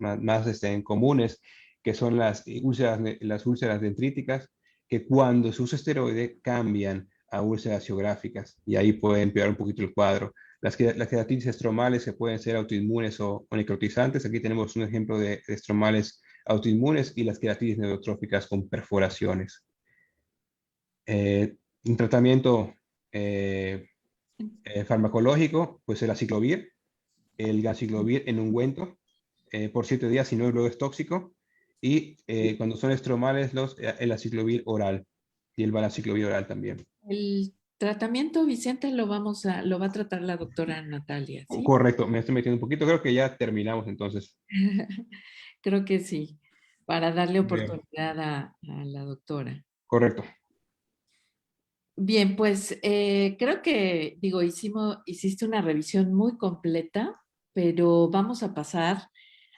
comunes, que son las úlceras dendríticas, que cuando se usa esteroide cambian a úlceras geográficas y ahí puede empeorar un poquito el cuadro. Las queratitis estromales que pueden ser autoinmunes o necrotizantes. Aquí tenemos un ejemplo de estromales autoinmunes y las queratitis neurotróficas con perforaciones. Un tratamiento farmacológico, pues el aciclovir, el ganciclovir en ungüento por 7 días, si no luego es tóxico. Y cuando son estromales, el aciclovir oral y el valaciclovir oral también. El tratamiento, Vicente, lo va a tratar la doctora Natalia, ¿sí? Correcto, me estoy metiendo un poquito. Creo que ya terminamos entonces. Creo que sí, para darle Bien. oportunidad a la doctora. Correcto. Bien, pues creo que, digo, hiciste una revisión muy completa, pero vamos a pasar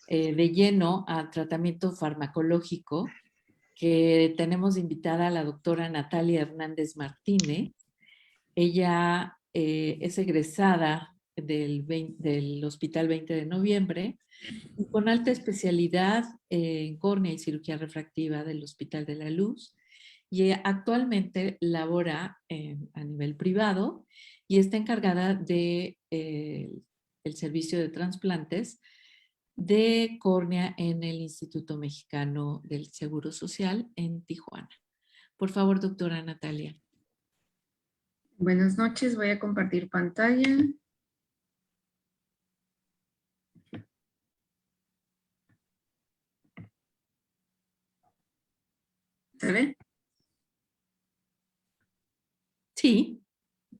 de lleno a tratamiento farmacológico, que tenemos invitada a la doctora Natalia Hernández Martínez. Ella es egresada del Hospital 20 de Noviembre y con alta especialidad en córnea y cirugía refractiva del Hospital de la Luz. y actualmente labora a nivel privado y está encargada de el servicio de trasplantes de córnea en el Instituto Mexicano del Seguro Social en Tijuana. Por favor, doctora Natalia. Buenas noches, voy a compartir pantalla. ¿Se ve? Sí.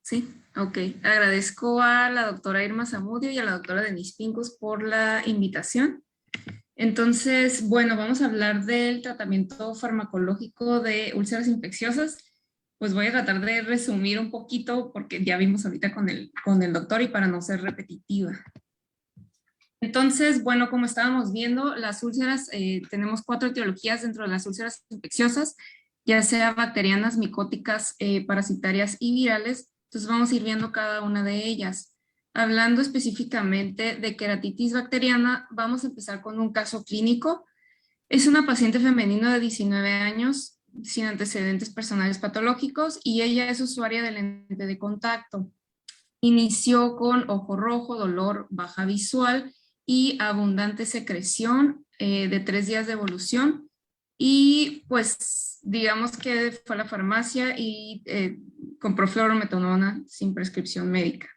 Sí, ok. Agradezco a la doctora Irma Zamudio y a la doctora Denise Pincus por la invitación. Entonces, bueno, vamos a hablar del tratamiento farmacológico de úlceras infecciosas. Pues voy a tratar de resumir un poquito porque ya vimos ahorita con el doctor y para no ser repetitiva. Entonces, bueno, como estábamos viendo, las úlceras, tenemos 4 etiologías dentro de las úlceras infecciosas, ya sea bacterianas, micóticas, parasitarias y virales. Entonces vamos a ir viendo cada una de ellas. Hablando específicamente de queratitis bacteriana, vamos a empezar con un caso clínico. Es una paciente femenina de 19 años, sin antecedentes personales patológicos, y ella es usuaria de lente de contacto. Inició con ojo rojo, dolor, baja visual y abundante secreción de 3 días de evolución. Y pues digamos que fue a la farmacia y compró fluorometonona sin prescripción médica.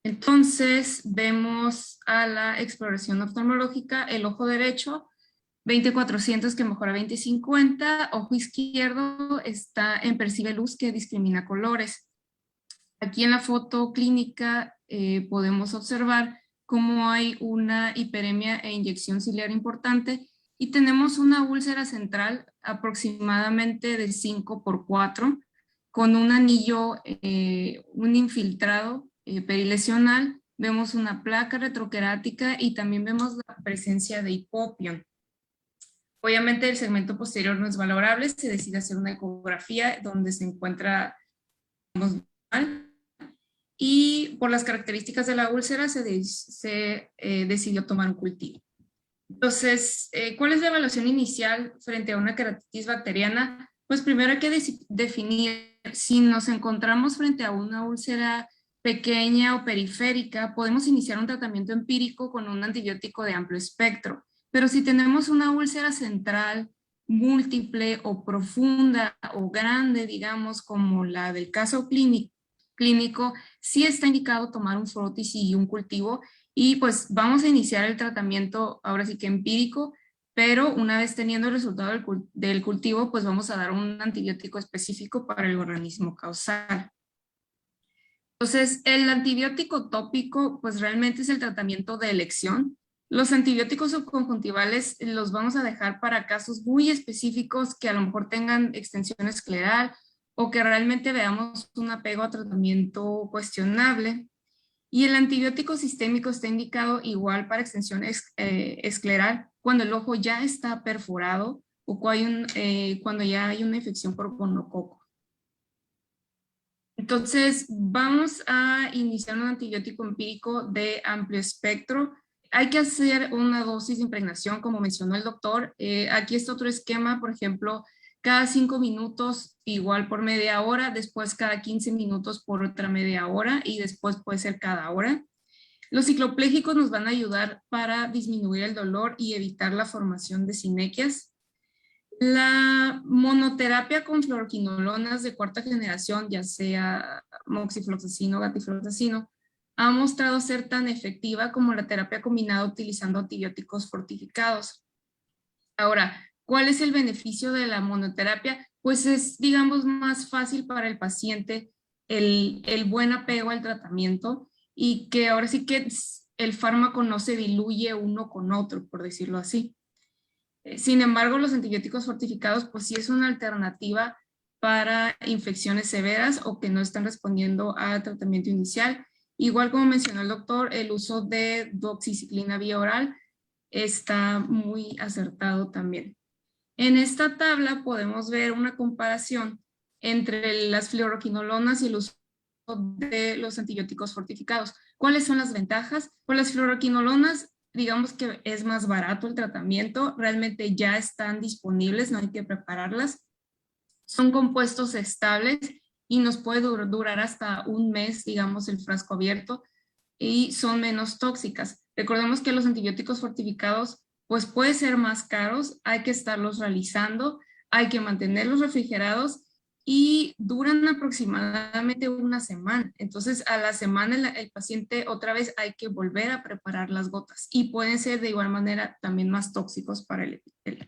Entonces vemos a la exploración oftalmológica, el ojo derecho, 20/400 que mejora 20/50, ojo izquierdo está en percibe luz que discrimina colores. Aquí en la foto clínica podemos observar cómo hay una hiperemia e inyección ciliar importante y tenemos una úlcera central aproximadamente de 5×4 con un anillo, un infiltrado perilesional. Vemos una placa retroquerática y también vemos la presencia de hipopión. Obviamente el segmento posterior no es valorable, se decide hacer una ecografía donde se encuentra y por las características de la úlcera se decidió tomar un cultivo. Entonces, ¿cuál es la evaluación inicial frente a una queratitis bacteriana? Pues primero hay que definir si nos encontramos frente a una úlcera pequeña o periférica, podemos iniciar un tratamiento empírico con un antibiótico de amplio espectro. Pero si tenemos una úlcera central, múltiple o profunda o grande, digamos, como la del caso clínico, sí está indicado tomar un frotis y un cultivo y pues vamos a iniciar el tratamiento ahora sí que empírico, pero una vez teniendo el resultado del cultivo, pues vamos a dar un antibiótico específico para el organismo causal. Entonces, el antibiótico tópico pues realmente es el tratamiento de elección. Los antibióticos subconjuntivales los vamos a dejar para casos muy específicos que a lo mejor tengan extensión escleral o que realmente veamos un apego a tratamiento cuestionable. Y el antibiótico sistémico está indicado igual para extensión escleral cuando el ojo ya está perforado o cuando ya hay una infección por gonococo. Entonces, vamos a iniciar un antibiótico empírico de amplio espectro. Hay que hacer una dosis de impregnación, como mencionó el doctor. Aquí está otro esquema, por ejemplo, cada 5 minutos, igual por media hora, después cada 15 minutos por otra media hora y después puede ser cada hora. Los ciclopléjicos nos van a ayudar para disminuir el dolor y evitar la formación de sinequias. La monoterapia con fluoroquinolonas de 4ª generación, ya sea moxifloxacino o gatifloxacino, ha mostrado ser tan efectiva como la terapia combinada utilizando antibióticos fortificados. Ahora, ¿cuál es el beneficio de la monoterapia? Pues es, digamos, más fácil para el paciente el buen apego al tratamiento y que ahora sí que el fármaco no se diluye uno con otro, por decirlo así. Sin embargo, los antibióticos fortificados, pues sí es una alternativa para infecciones severas o que no están respondiendo al tratamiento inicial. Igual como mencionó el doctor, el uso de doxiciclina vía oral está muy acertado también. En esta tabla podemos ver una comparación entre las fluoroquinolonas y el uso de los antibióticos fortificados. ¿Cuáles son las ventajas? Pues las fluoroquinolonas, digamos que es más barato el tratamiento, realmente ya están disponibles, no hay que prepararlas. Son compuestos estables y nos puede durar hasta un mes, digamos, el frasco abierto, y son menos tóxicas. Recordemos que los antibióticos fortificados pues pueden ser más caros, hay que estarlos realizando, hay que mantenerlos refrigerados y duran aproximadamente una semana. Entonces a la semana el paciente otra vez hay que volver a preparar las gotas y pueden ser de igual manera también más tóxicos para el epitelio.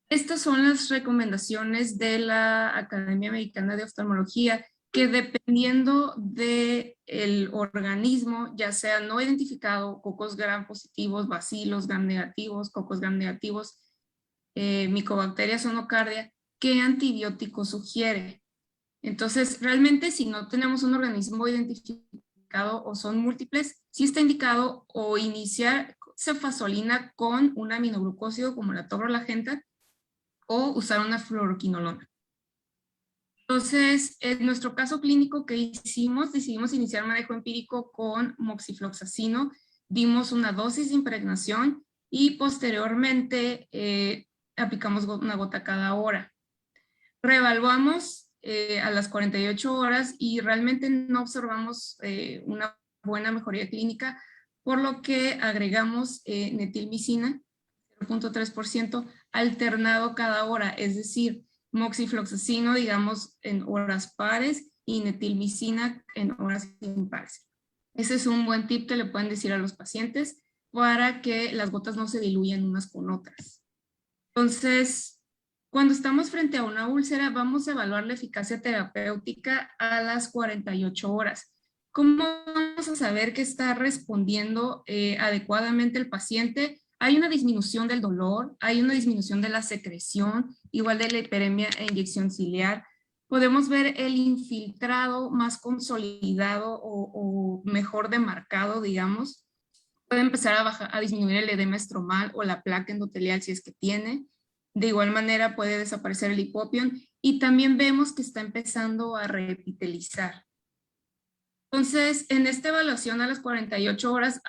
Estas son las recomendaciones de la Academia Americana de Oftalmología, que dependiendo del organismo, ya sea no identificado, cocos gram positivos, bacilos gram negativos, cocos gram negativos, micobacterias o nocardia, ¿qué antibiótico sugiere? Entonces, realmente si no tenemos un organismo identificado o son múltiples, sí está indicado o iniciar cefazolina con un aminoglucósido como la tobrolagenta o usar una fluoroquinolona. Entonces, en nuestro caso clínico que hicimos, decidimos iniciar manejo empírico con moxifloxacino, dimos una dosis de impregnación y posteriormente aplicamos una gota cada hora. Reevaluamos a las 48 horas y realmente no observamos una buena mejoría clínica, por lo que agregamos netilmicina, 0.3%, alternado cada hora, es decir, moxifloxacino, digamos, en horas pares y netilmicina en horas impares. Ese es un buen tip que le pueden decir a los pacientes para que las gotas no se diluyan unas con otras. Entonces, cuando estamos frente a una úlcera, vamos a evaluar la eficacia terapéutica a las 48 horas. ¿Cómo vamos a saber que está respondiendo adecuadamente el paciente? Hay una disminución del dolor, hay una disminución de la secreción, igual de la hiperemia e inyección ciliar. Podemos ver el infiltrado más consolidado o mejor demarcado, digamos. Puede empezar a disminuir el edema estromal o la placa endotelial si es que tiene. De igual manera puede desaparecer el hipopión y también vemos que está empezando a reepitelizar. Entonces, en esta evaluación a las 48 horas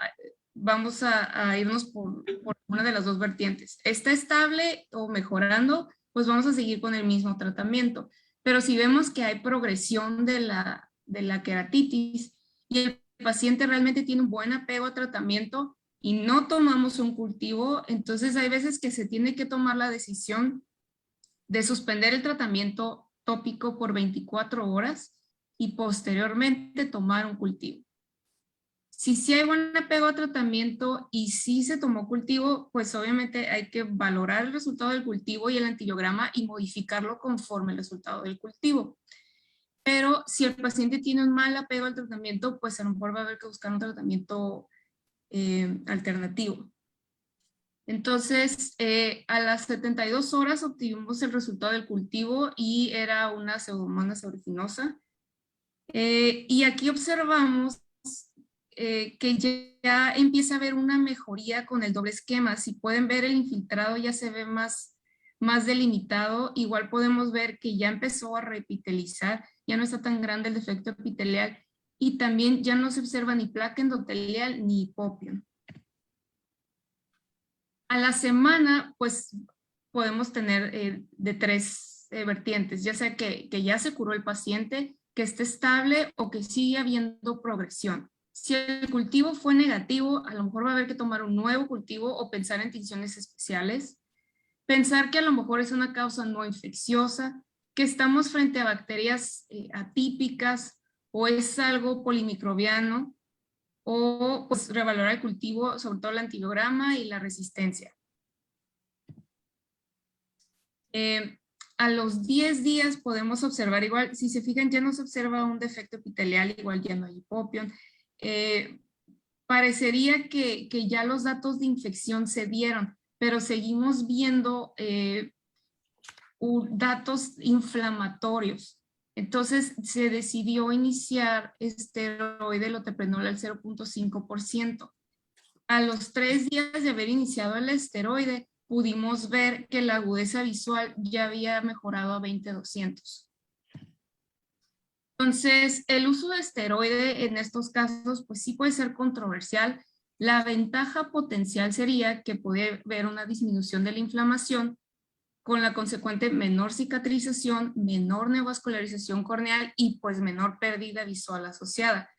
vamos a irnos por una de las dos vertientes. ¿Está estable o mejorando? Pues vamos a seguir con el mismo tratamiento. Pero si vemos que hay progresión de la queratitis y el paciente realmente tiene un buen apego a tratamiento y no tomamos un cultivo, entonces hay veces que se tiene que tomar la decisión de suspender el tratamiento tópico por 24 horas y posteriormente tomar un cultivo. Si sí hay buen apego a tratamiento y sí se tomó cultivo, pues obviamente hay que valorar el resultado del cultivo y el antibiograma y modificarlo conforme el resultado del cultivo. Pero si el paciente tiene un mal apego al tratamiento, pues a lo mejor va a haber que buscar un tratamiento alternativo. Entonces, a las 72 horas obtuvimos el resultado del cultivo y era una Pseudomonas aeruginosa. Y aquí observamos que ya empieza a haber una mejoría con el doble esquema. Si pueden ver, el infiltrado ya se ve más delimitado. Igual podemos ver que ya empezó a reepitelizar, ya no está tan grande el defecto epitelial y también ya no se observa ni placa endotelial ni hipopión. A la semana, pues podemos tener de tres vertientes, ya sea que ya se curó el paciente, que esté estable o que sigue habiendo progresión. Si el cultivo fue negativo, a lo mejor va a haber que tomar un nuevo cultivo o pensar en tinciones especiales. Pensar que a lo mejor es una causa no infecciosa, que estamos frente a bacterias atípicas o es algo polimicrobiano, o pues revalorar el cultivo, sobre todo el antibiograma y la resistencia. A los 10 días podemos observar igual, si se fijan ya no se observa un defecto epitelial, igual ya no hay hipopión. Parecería que ya los datos de infección se dieron, pero seguimos viendo datos inflamatorios. Entonces se decidió iniciar esteroide loteprenol al 0.5%. A los 3 días de haber iniciado el esteroide, pudimos ver que la agudeza visual ya había mejorado a 20/200. Entonces, el uso de esteroide en estos casos, pues sí puede ser controversial. La ventaja potencial sería que puede haber una disminución de la inflamación con la consecuente menor cicatrización, menor neovascularización corneal y pues menor pérdida visual asociada.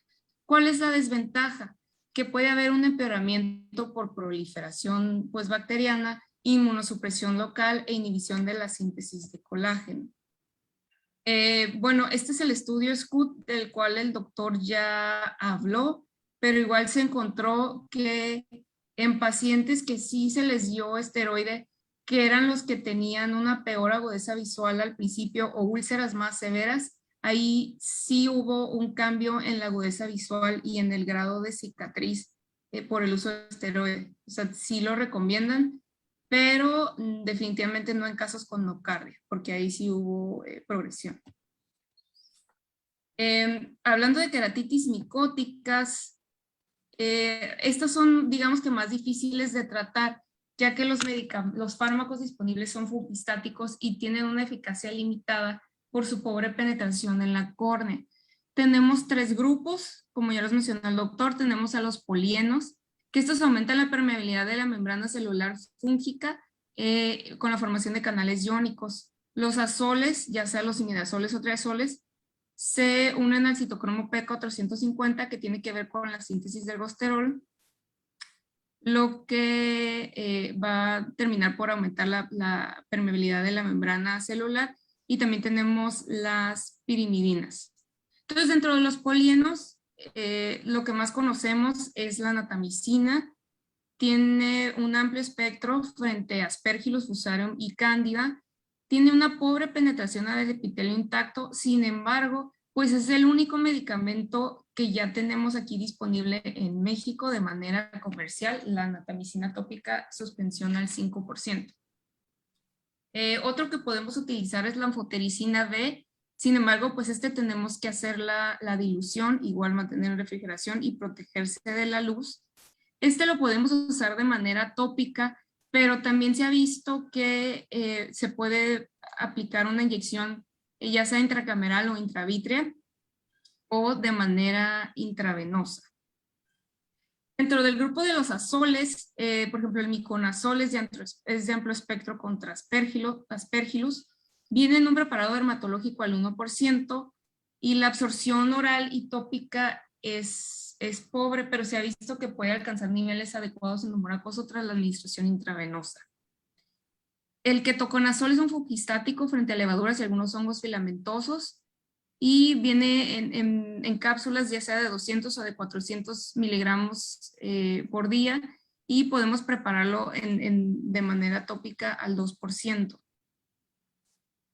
¿Cuál es la desventaja? Que puede haber un empeoramiento por proliferación pues, bacteriana, inmunosupresión local e inhibición de la síntesis de colágeno. Bueno, este es el estudio SCUT del cual el doctor ya habló, pero igual se encontró que en pacientes que sí se les dio esteroide, que eran los que tenían una peor agudeza visual al principio o úlceras más severas, ahí sí hubo un cambio en la agudeza visual y en el grado de cicatriz por el uso de esteroide. O sea, sí lo recomiendan, pero definitivamente no en casos con nocardia, porque ahí sí hubo progresión. Hablando de queratitis micóticas, estas son, digamos que más difíciles de tratar, ya que los fármacos disponibles son fungistáticos y tienen una eficacia limitada por su pobre penetración en la córnea. Tenemos 3 grupos, como ya los mencionó el doctor. Tenemos a los polienos, que estos aumentan la permeabilidad de la membrana celular fúngica con la formación de canales iónicos. Los azoles, ya sea los imidazoles o triazoles, se unen al citocromo P450, que tiene que ver con la síntesis de ergosterol, lo que va a terminar por aumentar la permeabilidad de la membrana celular. Y también tenemos las pirimidinas. Entonces, dentro de los polienos, lo que más conocemos es la natamicina. Tiene un amplio espectro frente a Aspergillus, Fusarium y Cándida. Tiene una pobre penetración al epitelio intacto. Sin embargo, pues es el único medicamento que ya tenemos aquí disponible en México de manera comercial, la natamicina tópica suspensión al 5%. Otro que podemos utilizar es la anfotericina B. Sin embargo, pues tenemos que hacer la dilución, igual mantener en refrigeración y protegerse de la luz. Lo podemos usar de manera tópica, pero también se ha visto que se puede aplicar una inyección, ya sea intracameral o intravítrea, o de manera intravenosa. Dentro del grupo de los azoles, por ejemplo, el miconazol es de amplio espectro contra Aspergillus, viene en un preparado dermatológico al 1%, y la absorción oral y tópica es pobre, pero se ha visto que puede alcanzar niveles adecuados en humor acuoso tras la administración intravenosa. El ketoconazol es un fungistático frente a levaduras y algunos hongos filamentosos, y viene en cápsulas ya sea de 200 o de 400 miligramos por día, y podemos prepararlo de manera tópica al 2%.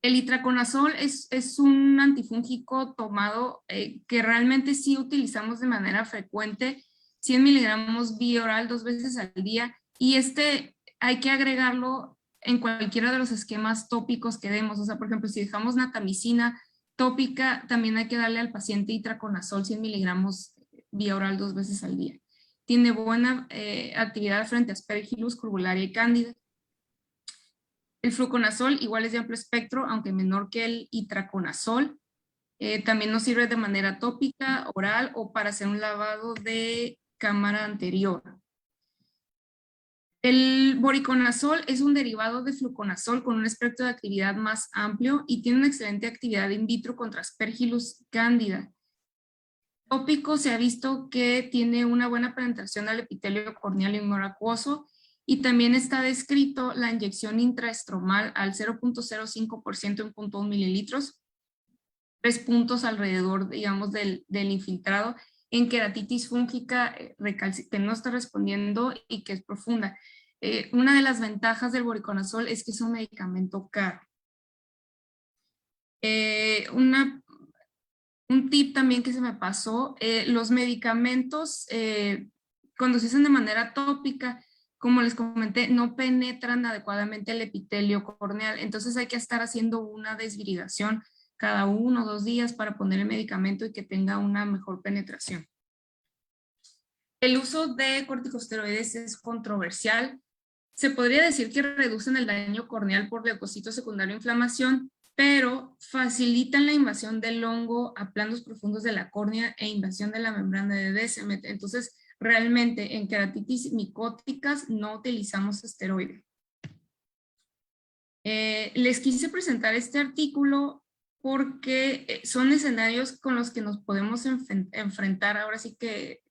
El itraconazol es un antifúngico tomado que realmente sí utilizamos de manera frecuente, 100 miligramos vía oral 2 veces al día, y hay que agregarlo en cualquiera de los esquemas tópicos que demos. O sea, por ejemplo, si dejamos natamicina tópica, también hay que darle al paciente itraconazol 100 miligramos vía oral 2 veces al día. Tiene buena actividad frente a Aspergillus, Curbularia y Cándida. El fluconazol igual es de amplio espectro, aunque menor que el itraconazol. También nos sirve de manera tópica, oral o para hacer un lavado de cámara anterior. El voriconazol es un derivado de fluconazol con un espectro de actividad más amplio y tiene una excelente actividad in vitro contra Aspergillus cándida. Tópico se ha visto que tiene una buena penetración al epitelio corneal y humor acuoso, y también está descrito la inyección intraestromal al 0.05% en 0.1 mililitros, 3 puntos alrededor, digamos, del infiltrado en queratitis fúngica que no está respondiendo y que es profunda. Una de las ventajas del voriconazol es que es un medicamento caro. Un tip también que se me pasó, los medicamentos cuando se hacen de manera tópica, como les comenté, no penetran adecuadamente el epitelio corneal, entonces hay que estar haciendo una desviridación cada 1 o 2 días para poner el medicamento y que tenga una mejor penetración. El uso de corticosteroides es controversial. Se podría decir que reducen el daño corneal por leucocito secundario e inflamación, pero facilitan la invasión del hongo a planos profundos de la córnea e invasión de la membrana de Descemet. Entonces, realmente en queratitis micóticas no utilizamos esteroide. Les quise presentar este artículo porque son escenarios con los que nos podemos enfrentar ahora sí que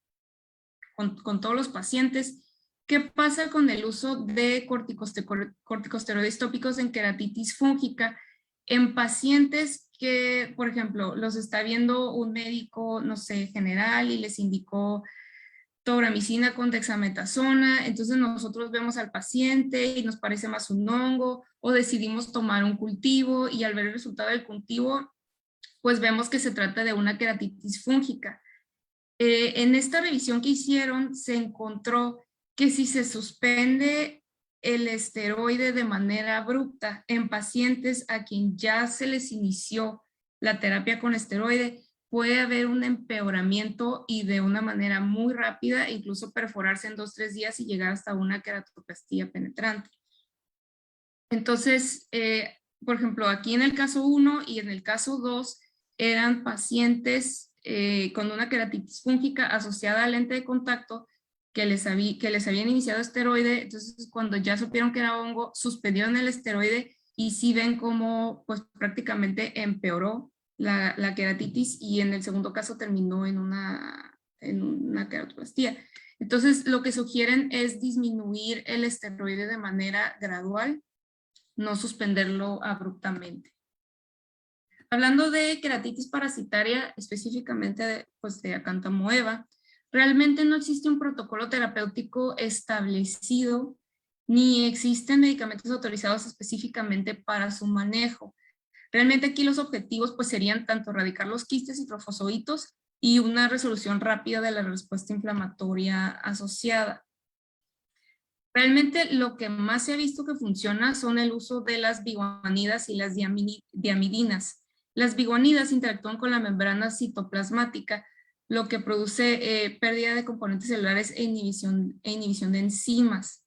con todos los pacientes. ¿Qué pasa con el uso de corticosteroides tópicos en queratitis fúngica en pacientes que, por ejemplo, los está viendo un médico, no sé, general y les indicó tobramicina con dexametasona, entonces nosotros vemos al paciente y nos parece más un hongo, o decidimos tomar un cultivo y al ver el resultado del cultivo, pues vemos que se trata de una queratitis fúngica. En esta revisión que hicieron se encontró que si se suspende el esteroide de manera abrupta en pacientes a quien ya se les inició la terapia con esteroide, puede haber un empeoramiento y de una manera muy rápida, incluso perforarse en 2-3 días y llegar hasta una queratoplastía penetrante. Entonces, por ejemplo, aquí en el caso 1 y en el caso 2 eran pacientes con una queratitis fúngica asociada al lente de contacto que les habían iniciado esteroide. Entonces, cuando ya supieron que era hongo, suspendieron el esteroide y sí ven cómo pues, prácticamente empeoró la queratitis y en el segundo caso terminó en una queratoplastía. Entonces, lo que sugieren es disminuir el esteroide de manera gradual, no suspenderlo abruptamente. Hablando de queratitis parasitaria, específicamente de Acanthamoeba, realmente no existe un protocolo terapéutico establecido ni existen medicamentos autorizados específicamente para su manejo. Realmente aquí los objetivos pues serían tanto erradicar los quistes y trofosoditos y una resolución rápida de la respuesta inflamatoria asociada. Realmente lo que más se ha visto que funciona son el uso de las biguanidas y las diamidinas. Las biguanidas interactúan con la membrana citoplasmática, lo que produce pérdida de componentes celulares e inhibición de enzimas.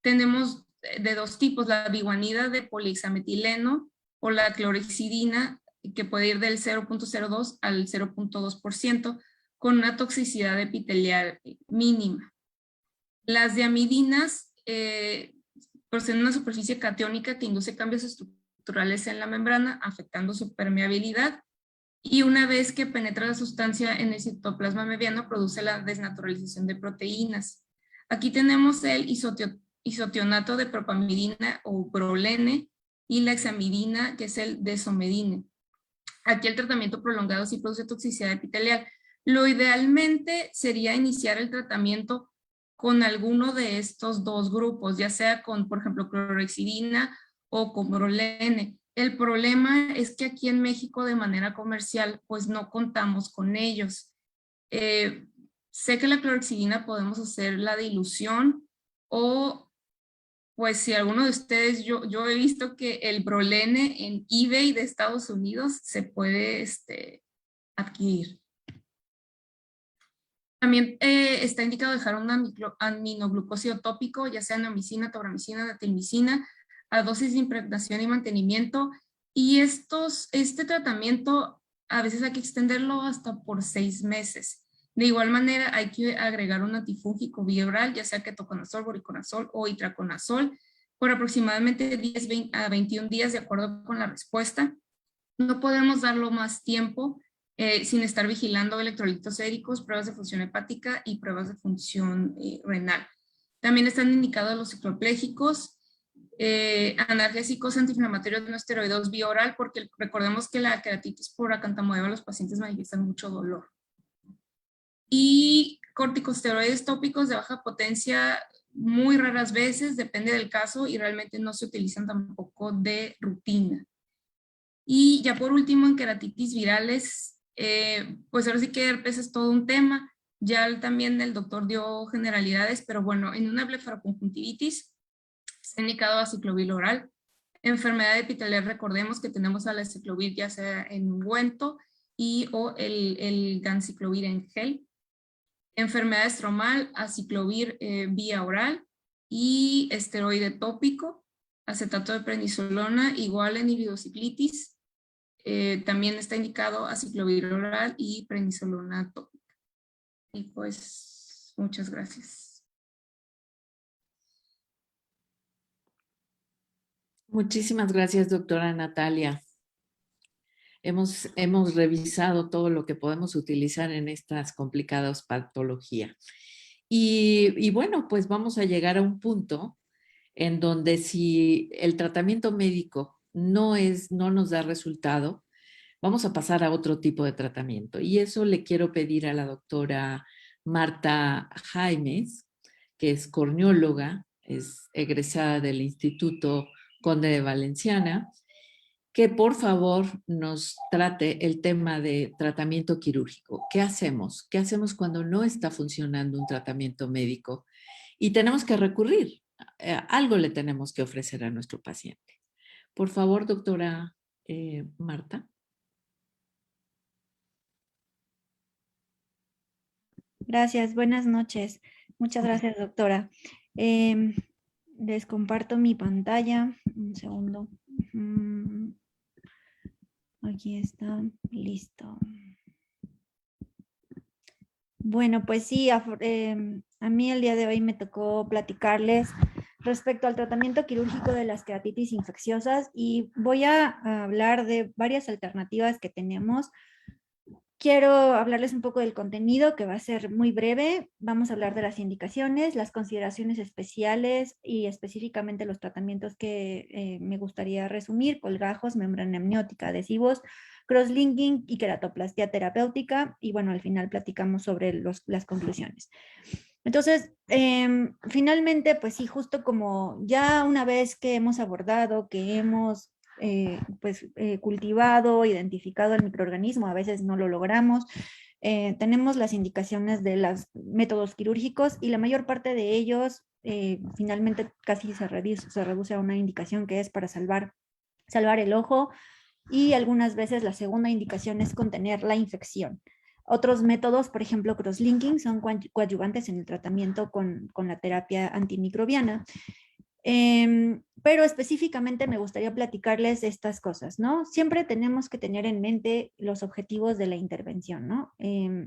Tenemos de dos tipos, la biguanida de polihexametileno o la clorhexidina, que puede ir del 0.02 al 0.2%, con una toxicidad epitelial mínima. Las diamidinas poseen una superficie catiónica que induce cambios estructurales en la membrana, afectando su permeabilidad, y una vez que penetra la sustancia en el citoplasma mediano, produce la desnaturalización de proteínas. Aquí tenemos el isotionato de propamidina o prolene y la hexamidina, que es el desomedine. Aquí el tratamiento prolongado sí produce toxicidad epitelial. Lo idealmente sería iniciar el tratamiento con alguno de estos dos grupos, ya sea con, por ejemplo, clorhexidina o con prolene. El problema es que aquí en México de manera comercial pues no contamos con ellos. Sé que la clorhexidina podemos hacer la dilución o pues si alguno de ustedes, yo he visto que el prolene en eBay de Estados Unidos se puede adquirir. También está indicado dejar un aminoglucósido tópico, ya sea neomicina, tobramicina, natilmicina, a dosis de impregnación y mantenimiento. Y este tratamiento a veces hay que extenderlo hasta por 6 meses. De igual manera hay que agregar un antifúngico bioral, ya sea ketoconazol, voriconazol o itraconazol, por aproximadamente 10 a 21 días de acuerdo con la respuesta. No podemos darlo más tiempo sin estar vigilando electrolitos séricos, pruebas de función hepática y pruebas de función renal. También están indicados los cicloplégicos, analgésicos antiinflamatorios no esteroideos vía oral, porque recordemos que la queratitis por Acanthamoeba los pacientes manifiestan mucho dolor. Y corticosteroides tópicos de baja potencia muy raras veces, depende del caso, y realmente no se utilizan tampoco de rutina. Y ya por último, en queratitis virales, pues ahora sí que herpes es todo un tema. Ya también el doctor dio generalidades, pero bueno, en una blefaroconjuntivitis se ha indicado aciclovir oral. Enfermedad epitelial, recordemos que tenemos al aciclovir ya sea en ungüento o el ganciclovir en gel. Enfermedad estromal, aciclovir vía oral y esteroide tópico, acetato de prednisolona, igual en iridociclitis. También está indicado aciclovir oral y prednisolona tópica. Y pues, muchas gracias. Muchísimas gracias, doctora Natalia. Hemos revisado todo lo que podemos utilizar en estas complicadas patologías. Y bueno, pues vamos a llegar a un punto en donde si el tratamiento médico no nos da resultado, vamos a pasar a otro tipo de tratamiento. Y eso le quiero pedir a la doctora Marta Jaimes, que es corneóloga, es egresada del Instituto Conde de Valenciana, que por favor nos trate el tema de tratamiento quirúrgico. ¿Qué hacemos? ¿Qué hacemos cuando no está funcionando un tratamiento médico y tenemos que recurrir? Algo le tenemos que ofrecer a nuestro paciente. Por favor, doctora Marta. Gracias, buenas noches. Muchas gracias, doctora. Les comparto mi pantalla. Un segundo. Aquí está, listo. Bueno, pues sí, a mí el día de hoy me tocó platicarles respecto al tratamiento quirúrgico de las queratitis infecciosas y voy a hablar de varias alternativas que tenemos. Quiero hablarles un poco del contenido, que va a ser muy breve. Vamos a hablar de las indicaciones, las consideraciones especiales y específicamente los tratamientos que me gustaría resumir: colgajos, membrana amniótica, adhesivos, crosslinking y queratoplastia terapéutica. Y bueno, al final platicamos sobre las conclusiones. Entonces, finalmente, pues sí, justo como ya una vez que hemos abordado, que hemos cultivado, identificado el microorganismo, a veces no lo logramos, tenemos las indicaciones de los métodos quirúrgicos y la mayor parte de ellos finalmente casi se reduce a una indicación que es para salvar el ojo, y algunas veces la segunda indicación es contener la infección. Otros métodos, por ejemplo, crosslinking, son coadyuvantes en el tratamiento con la terapia antimicrobiana. Pero específicamente me gustaría platicarles estas cosas, ¿no? Siempre tenemos que tener en mente los objetivos de la intervención, ¿no?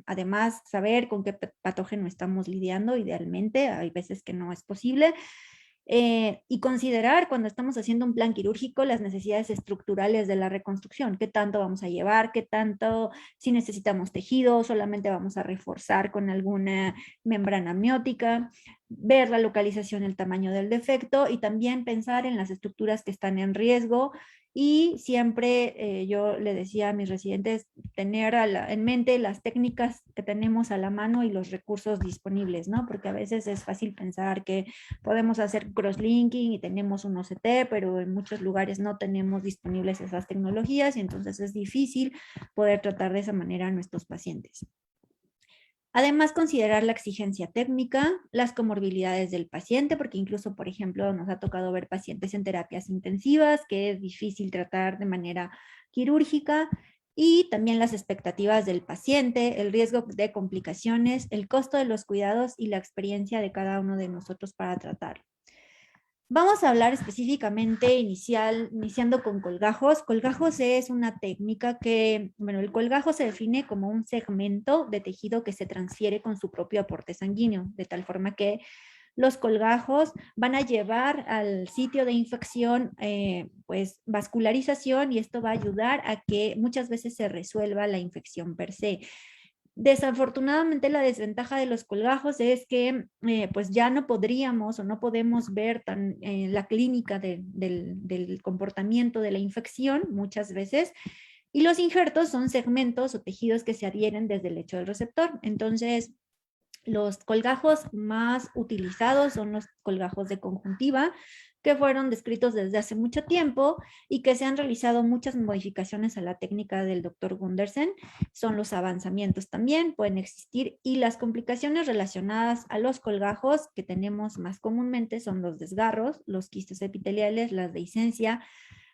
Además, saber con qué patógeno estamos lidiando, idealmente, hay veces que no es posible. Y considerar cuando estamos haciendo un plan quirúrgico las necesidades estructurales de la reconstrucción, qué tanto vamos a llevar, qué tanto, si necesitamos tejido, solamente vamos a reforzar con alguna membrana amniótica, ver la localización, el tamaño del defecto y también pensar en las estructuras que están en riesgo. Y siempre yo le decía a mis residentes tener en mente las técnicas que tenemos a la mano y los recursos disponibles, ¿no? Porque a veces es fácil pensar que podemos hacer crosslinking y tenemos un OCT, pero en muchos lugares no tenemos disponibles esas tecnologías y entonces es difícil poder tratar de esa manera a nuestros pacientes. Además, considerar la exigencia técnica, las comorbilidades del paciente, porque incluso, por ejemplo, nos ha tocado ver pacientes en terapias intensivas que es difícil tratar de manera quirúrgica, y también las expectativas del paciente, el riesgo de complicaciones, el costo de los cuidados y la experiencia de cada uno de nosotros para tratarlo. Vamos a hablar específicamente iniciando con colgajos. Colgajos es una técnica que, bueno, el colgajo se define como un segmento de tejido que se transfiere con su propio aporte sanguíneo, de tal forma que los colgajos van a llevar al sitio de infección pues vascularización, y esto va a ayudar a que muchas veces se resuelva la infección per se. Desafortunadamente, la desventaja de los colgajos es que pues ya no podríamos o no podemos ver la clínica del comportamiento de la infección muchas veces, y los injertos son segmentos o tejidos que se adhieren desde el lecho del receptor. Entonces, los colgajos más utilizados son los colgajos de conjuntiva, que fueron descritos desde hace mucho tiempo y que se han realizado muchas modificaciones a la técnica del Dr. Gundersen. Son los avanzamientos también, pueden existir, y las complicaciones relacionadas a los colgajos que tenemos más comúnmente son los desgarros, los quistes epiteliales, la dehiscencia,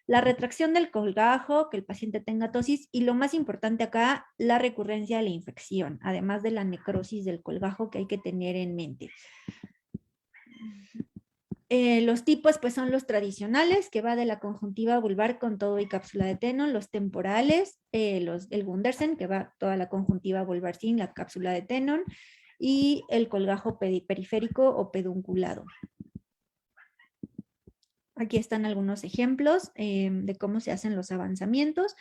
la retracción del colgajo, que el paciente tenga tosis, y lo más importante acá, la recurrencia de la infección, además de la necrosis del colgajo que hay que tener en mente. Los tipos pues son los tradicionales, que va de la conjuntiva vulvar con todo y cápsula de Tenon; los temporales, el Gundersen, que va toda la conjuntiva vulvar sin la cápsula de Tenon; y el colgajo periférico o pedunculado. Aquí están algunos ejemplos de cómo se hacen los avanzamientos.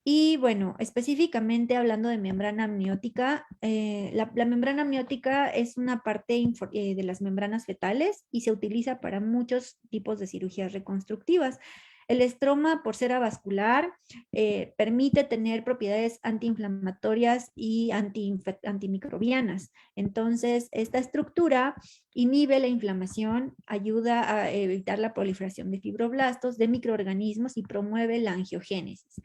Y bueno, específicamente hablando de membrana amniótica, la membrana amniótica es una parte de las membranas fetales y se utiliza para muchos tipos de cirugías reconstructivas. El estroma, por ser avascular, permite tener propiedades antiinflamatorias y antimicrobianas. Entonces, esta estructura inhibe la inflamación, ayuda a evitar la proliferación de fibroblastos, de microorganismos y promueve la angiogénesis.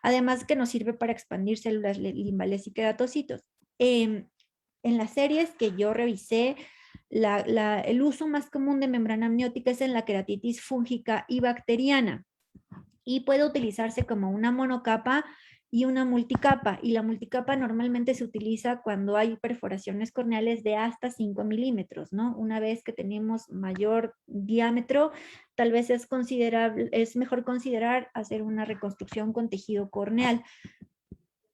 Además que nos sirve para expandir células limbales y queratocitos. En las series que yo revisé, el uso más común de membrana amniótica es en la queratitis fúngica y bacteriana y puede utilizarse como una monocapa y una multicapa, y la multicapa normalmente se utiliza cuando hay perforaciones corneales de hasta 5 milímetros, ¿no? Una vez que tenemos mayor diámetro, tal vez es mejor considerar hacer una reconstrucción con tejido corneal.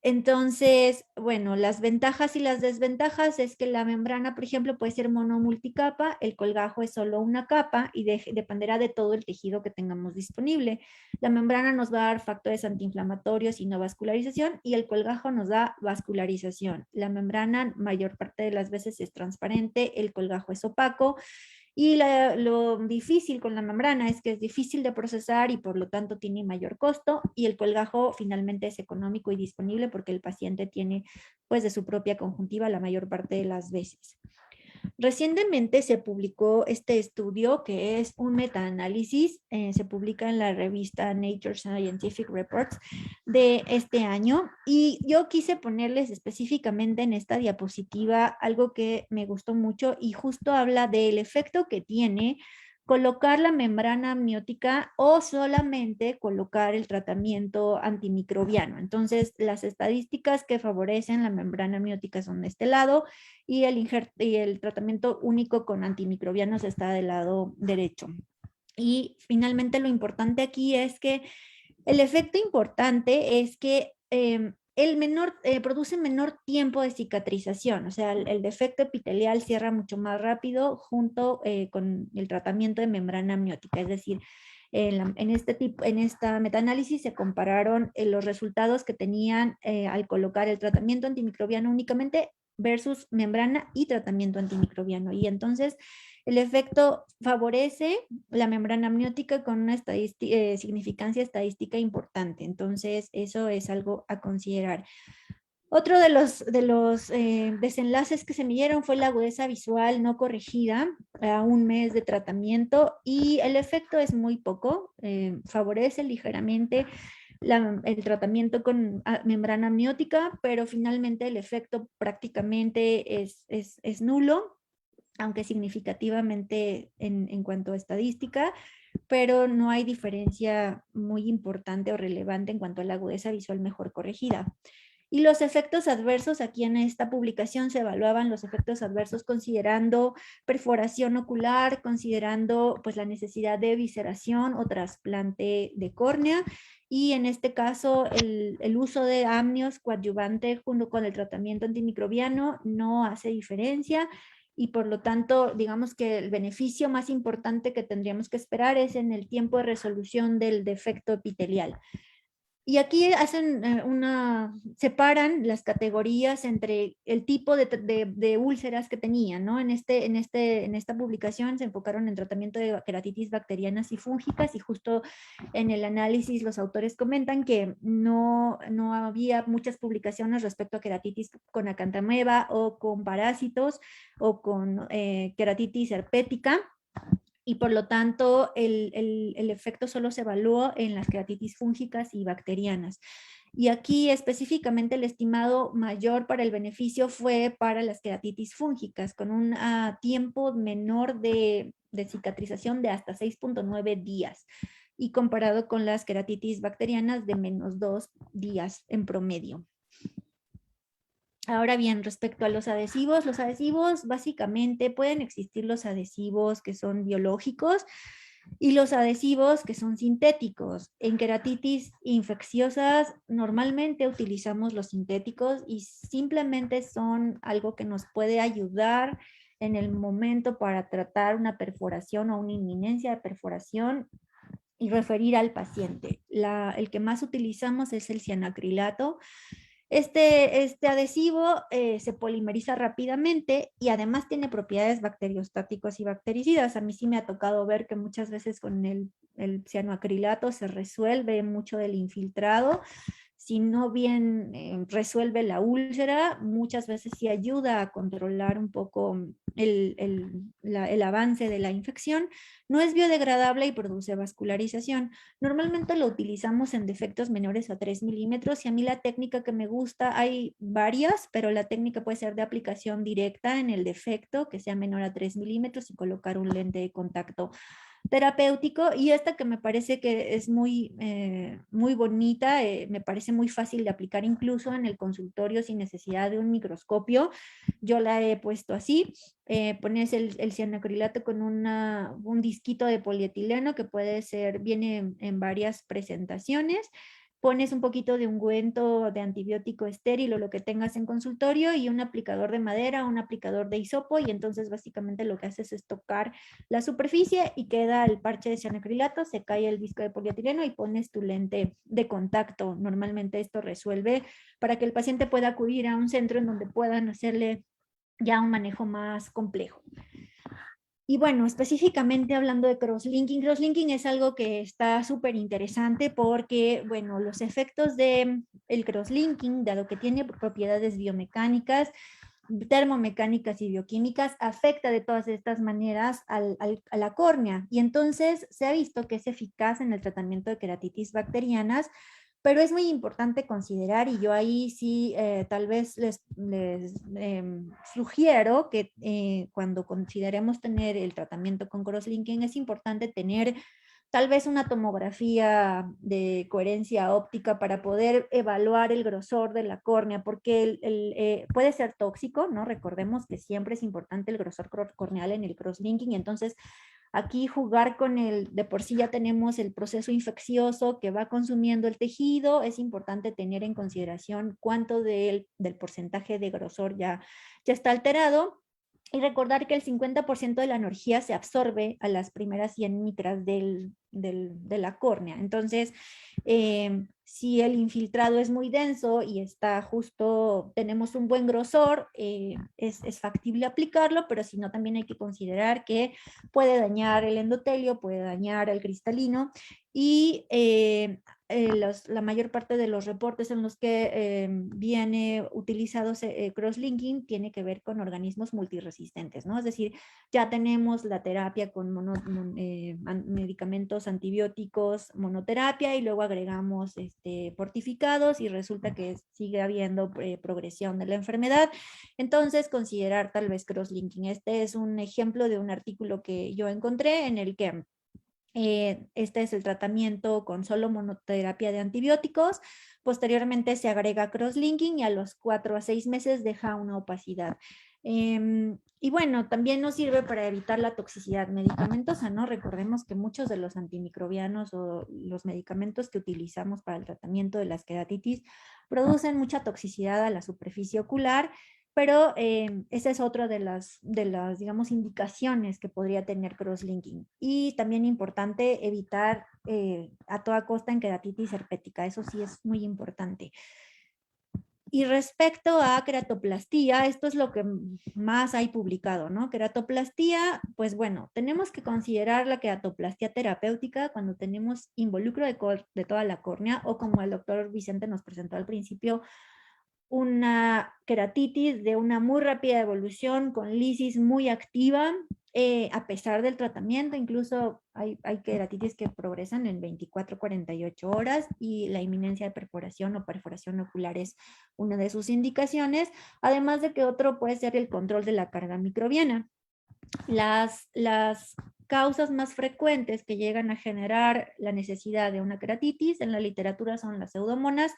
Entonces, bueno, las ventajas y las desventajas es que la membrana, por ejemplo, puede ser monomulticapa, el colgajo es solo una capa y dependerá de todo el tejido que tengamos disponible. La membrana nos va a dar factores antiinflamatorios y no vascularización, y el colgajo nos da vascularización. La membrana mayor parte de las veces es transparente, el colgajo es opaco. Y lo difícil con la membrana es que es difícil de procesar y por lo tanto tiene mayor costo, y el colgajo finalmente es económico y disponible porque el paciente tiene pues de su propia conjuntiva la mayor parte de las veces. Recientemente se publicó este estudio que es un metaanálisis, se publica en la revista Nature Scientific Reports de este año, y yo quise ponerles específicamente en esta diapositiva algo que me gustó mucho y justo habla del efecto que tiene colocar la membrana amniótica o solamente colocar el tratamiento antimicrobiano. Entonces, las estadísticas que favorecen la membrana amniótica son de este lado, y el tratamiento único con antimicrobianos está del lado derecho. Y finalmente lo importante aquí es que el efecto importante es que produce menor tiempo de cicatrización, o sea, el defecto epitelial cierra mucho más rápido junto con el tratamiento de membrana amniótica, es decir, en esta metaanálisis se compararon los resultados que tenían al colocar el tratamiento antimicrobiano únicamente versus membrana y tratamiento antimicrobiano. Y entonces el efecto favorece la membrana amniótica con una significancia estadística importante. Entonces eso es algo a considerar. Otro de los desenlaces que se midieron fue la agudeza visual no corregida a un mes de tratamiento, y el efecto es muy poco, favorece ligeramente el tratamiento con membrana amniótica, pero finalmente el efecto prácticamente es nulo, aunque significativamente en cuanto a estadística, pero no hay diferencia muy importante o relevante en cuanto a la agudeza visual mejor corregida. Y los efectos adversos, aquí en esta publicación se evaluaban los efectos adversos considerando perforación ocular, considerando pues la necesidad de evisceración o trasplante de córnea, y en este caso el uso de amnios coadyuvante junto con el tratamiento antimicrobiano no hace diferencia, y por lo tanto digamos que el beneficio más importante que tendríamos que esperar es en el tiempo de resolución del defecto epitelial. Y aquí hacen separan las categorías entre el tipo de úlceras que tenían, ¿no? En esta publicación se enfocaron en tratamiento de queratitis bacterianas y fúngicas, y justo en el análisis los autores comentan que no había muchas publicaciones respecto a queratitis con acantameba o con parásitos o con queratitis herpética, y por lo tanto el efecto solo se evaluó en las queratitis fúngicas y bacterianas. Y aquí específicamente el estimado mayor para el beneficio fue para las queratitis fúngicas, con un tiempo menor de cicatrización de hasta 6.9 días, y comparado con las queratitis bacterianas de menos 2 días en promedio. Ahora bien, respecto a los adhesivos básicamente pueden existir los adhesivos que son biológicos y los adhesivos que son sintéticos. En queratitis infecciosas normalmente utilizamos los sintéticos y simplemente son algo que nos puede ayudar en el momento para tratar una perforación o una inminencia de perforación y referir al paciente. El que más utilizamos es el cianoacrilato. Este adhesivo se polimeriza rápidamente y además tiene propiedades bacteriostáticos y bactericidas. A mí sí me ha tocado ver que muchas veces con el cianoacrilato se resuelve mucho del infiltrado. Si no bien resuelve la úlcera, muchas veces sí ayuda a controlar un poco el avance de la infección. No es biodegradable y produce vascularización. Normalmente lo utilizamos en defectos menores a 3 milímetros y a mí la técnica que me gusta, hay varias, pero la técnica puede ser de aplicación directa en el defecto que sea menor a 3 milímetros y colocar un lente de contacto terapéutico, y esta que me parece que es muy bonita, me parece muy fácil de aplicar incluso en el consultorio sin necesidad de un microscopio. Yo la he puesto así, pones el cianoacrilato con un disquito de polietileno que viene en varias presentaciones. Pones un poquito de ungüento de antibiótico estéril o lo que tengas en consultorio y un aplicador de madera, un aplicador de hisopo, y entonces básicamente lo que haces es tocar la superficie y queda el parche de cianoacrilato, se cae el disco de polietileno y pones tu lente de contacto. Normalmente esto resuelve para que el paciente pueda acudir a un centro en donde puedan hacerle ya un manejo más complejo. Y bueno, específicamente hablando de crosslinking es algo que está súper interesante porque, bueno, los efectos del crosslinking, dado que tiene propiedades biomecánicas, termomecánicas y bioquímicas, afecta de todas estas maneras a la córnea. Y entonces se ha visto que es eficaz en el tratamiento de queratitis bacterianas, pero es muy importante considerar, y yo ahí sí tal vez les sugiero que cuando consideremos tener el tratamiento con crosslinking es importante tener tal vez una tomografía de coherencia óptica para poder evaluar el grosor de la córnea, porque puede ser tóxico, ¿no? Recordemos que siempre es importante el grosor corneal en el crosslinking, entonces aquí jugar con de por sí ya tenemos el proceso infeccioso que va consumiendo el tejido, es importante tener en consideración cuánto del porcentaje de grosor ya está alterado. Y recordar que el 50% de la energía se absorbe a las primeras 100 micras de la córnea. Entonces, si el infiltrado es muy denso y tenemos un buen grosor, es factible aplicarlo, pero si no, también hay que considerar que puede dañar el endotelio, puede dañar el cristalino, y la mayor parte de los reportes en los que viene utilizado crosslinking tiene que ver con organismos multiresistentes, ¿no? Es decir, ya tenemos la terapia con medicamentos antibióticos, monoterapia, y luego agregamos fortificados y resulta que sigue habiendo progresión de la enfermedad. Entonces, considerar tal vez crosslinking. Este es un ejemplo de un artículo que yo encontré en el que este es el tratamiento con solo monoterapia de antibióticos. Posteriormente se agrega crosslinking y a los 4 a 6 meses deja una opacidad. Y bueno, también nos sirve para evitar la toxicidad medicamentosa, ¿no? Recordemos que muchos de los antimicrobianos o los medicamentos que utilizamos para el tratamiento de las queratitis producen mucha toxicidad a la superficie ocular, pero esa es otra de las, digamos, indicaciones que podría tener crosslinking. Y también importante evitar a toda costa en queratitis herpética, eso sí es muy importante. Y respecto a queratoplastía, esto es lo que más hay publicado, ¿no? Queratoplastía, pues bueno, tenemos que considerar la queratoplastía terapéutica cuando tenemos involucro de toda la córnea, o como el doctor Vicente nos presentó al principio, una queratitis de una muy rápida evolución con lisis muy activa, a pesar del tratamiento. Incluso hay queratitis que progresan en 24-48 horas y la inminencia de perforación o perforación ocular es una de sus indicaciones, además de que otro puede ser el control de la carga microbiana. Las causas más frecuentes que llegan a generar la necesidad de una queratitis en la literatura son las pseudomonas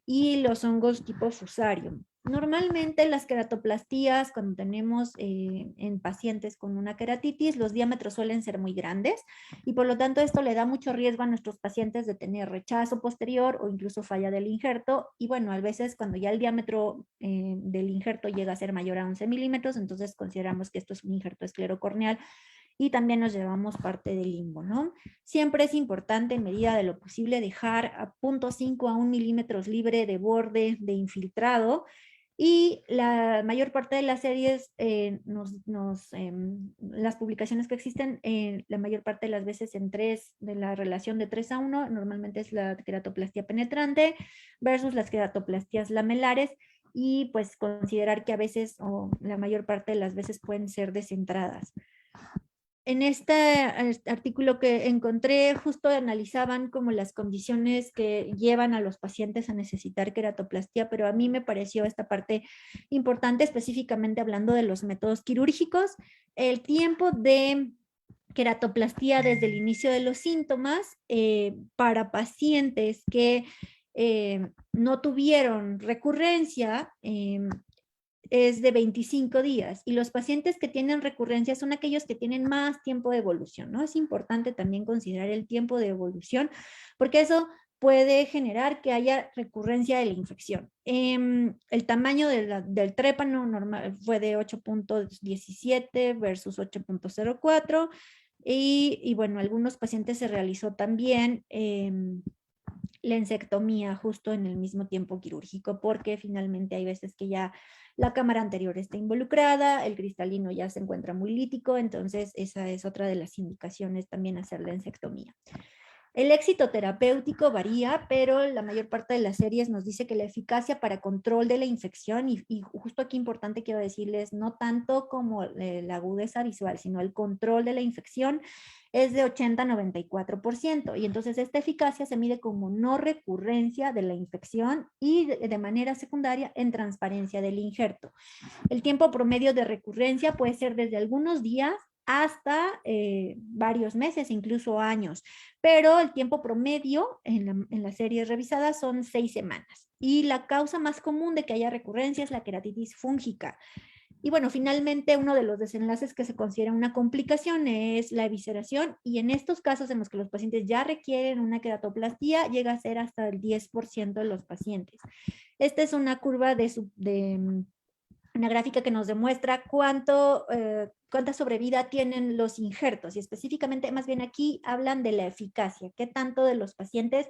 y los hongos tipo fusarium. Normalmente las queratoplastías, cuando tenemos en pacientes con una queratitis, los diámetros suelen ser muy grandes y por lo tanto esto le da mucho riesgo a nuestros pacientes de tener rechazo posterior o incluso falla del injerto. Y bueno, a veces cuando ya el diámetro del injerto llega a ser mayor a 11 milímetros, entonces consideramos que esto es un injerto esclerocorneal y también nos llevamos parte del limbo, ¿no? Siempre es importante, en medida de lo posible, dejar a 0.5 a 1 milímetros libre de borde de infiltrado. Y la mayor parte de las series, las publicaciones que existen, la mayor parte de las veces de la relación de 3 a 1, normalmente es la queratoplastia penetrante versus las queratoplastías lamelares, y pues considerar que a veces, o la mayor parte de las veces, pueden ser descentradas. En este artículo que encontré, justo analizaban como las condiciones que llevan a los pacientes a necesitar queratoplastia, pero a mí me pareció esta parte importante, específicamente hablando de los métodos quirúrgicos. El tiempo de queratoplastia desde el inicio de los síntomas para pacientes que no tuvieron recurrencia, es de 25 días, y los pacientes que tienen recurrencia son aquellos que tienen más tiempo de evolución, ¿no? Es importante también considerar el tiempo de evolución, porque eso puede generar que haya recurrencia de la infección. El tamaño del trépano normal fue de 8.17 versus 8.04, y bueno, algunos pacientes se realizó también la ensectomía justo en el mismo tiempo quirúrgico, porque finalmente hay veces que ya la cámara anterior está involucrada, el cristalino ya se encuentra muy lítico, entonces esa es otra de las indicaciones, también hacer la ensectomía. El éxito terapéutico varía, pero la mayor parte de las series nos dice que la eficacia para control de la infección, y justo aquí importante quiero decirles, no tanto como la agudeza visual, sino el control de la infección, es de 80-94%, y entonces esta eficacia se mide como no recurrencia de la infección y de manera secundaria en transparencia del injerto. El tiempo promedio de recurrencia puede ser desde algunos días hasta varios meses, incluso años, pero el tiempo promedio en las series revisadas son 6 semanas. Y la causa más común de que haya recurrencia es la queratitis fúngica. Y bueno, finalmente uno de los desenlaces que se considera una complicación es la evisceración, y en estos casos en los que los pacientes ya requieren una queratoplastía llega a ser hasta el 10% de los pacientes. Esta es una curva una gráfica que nos demuestra cuánta sobrevida tienen los injertos, y específicamente, más bien aquí hablan de la eficacia, qué tanto de los pacientes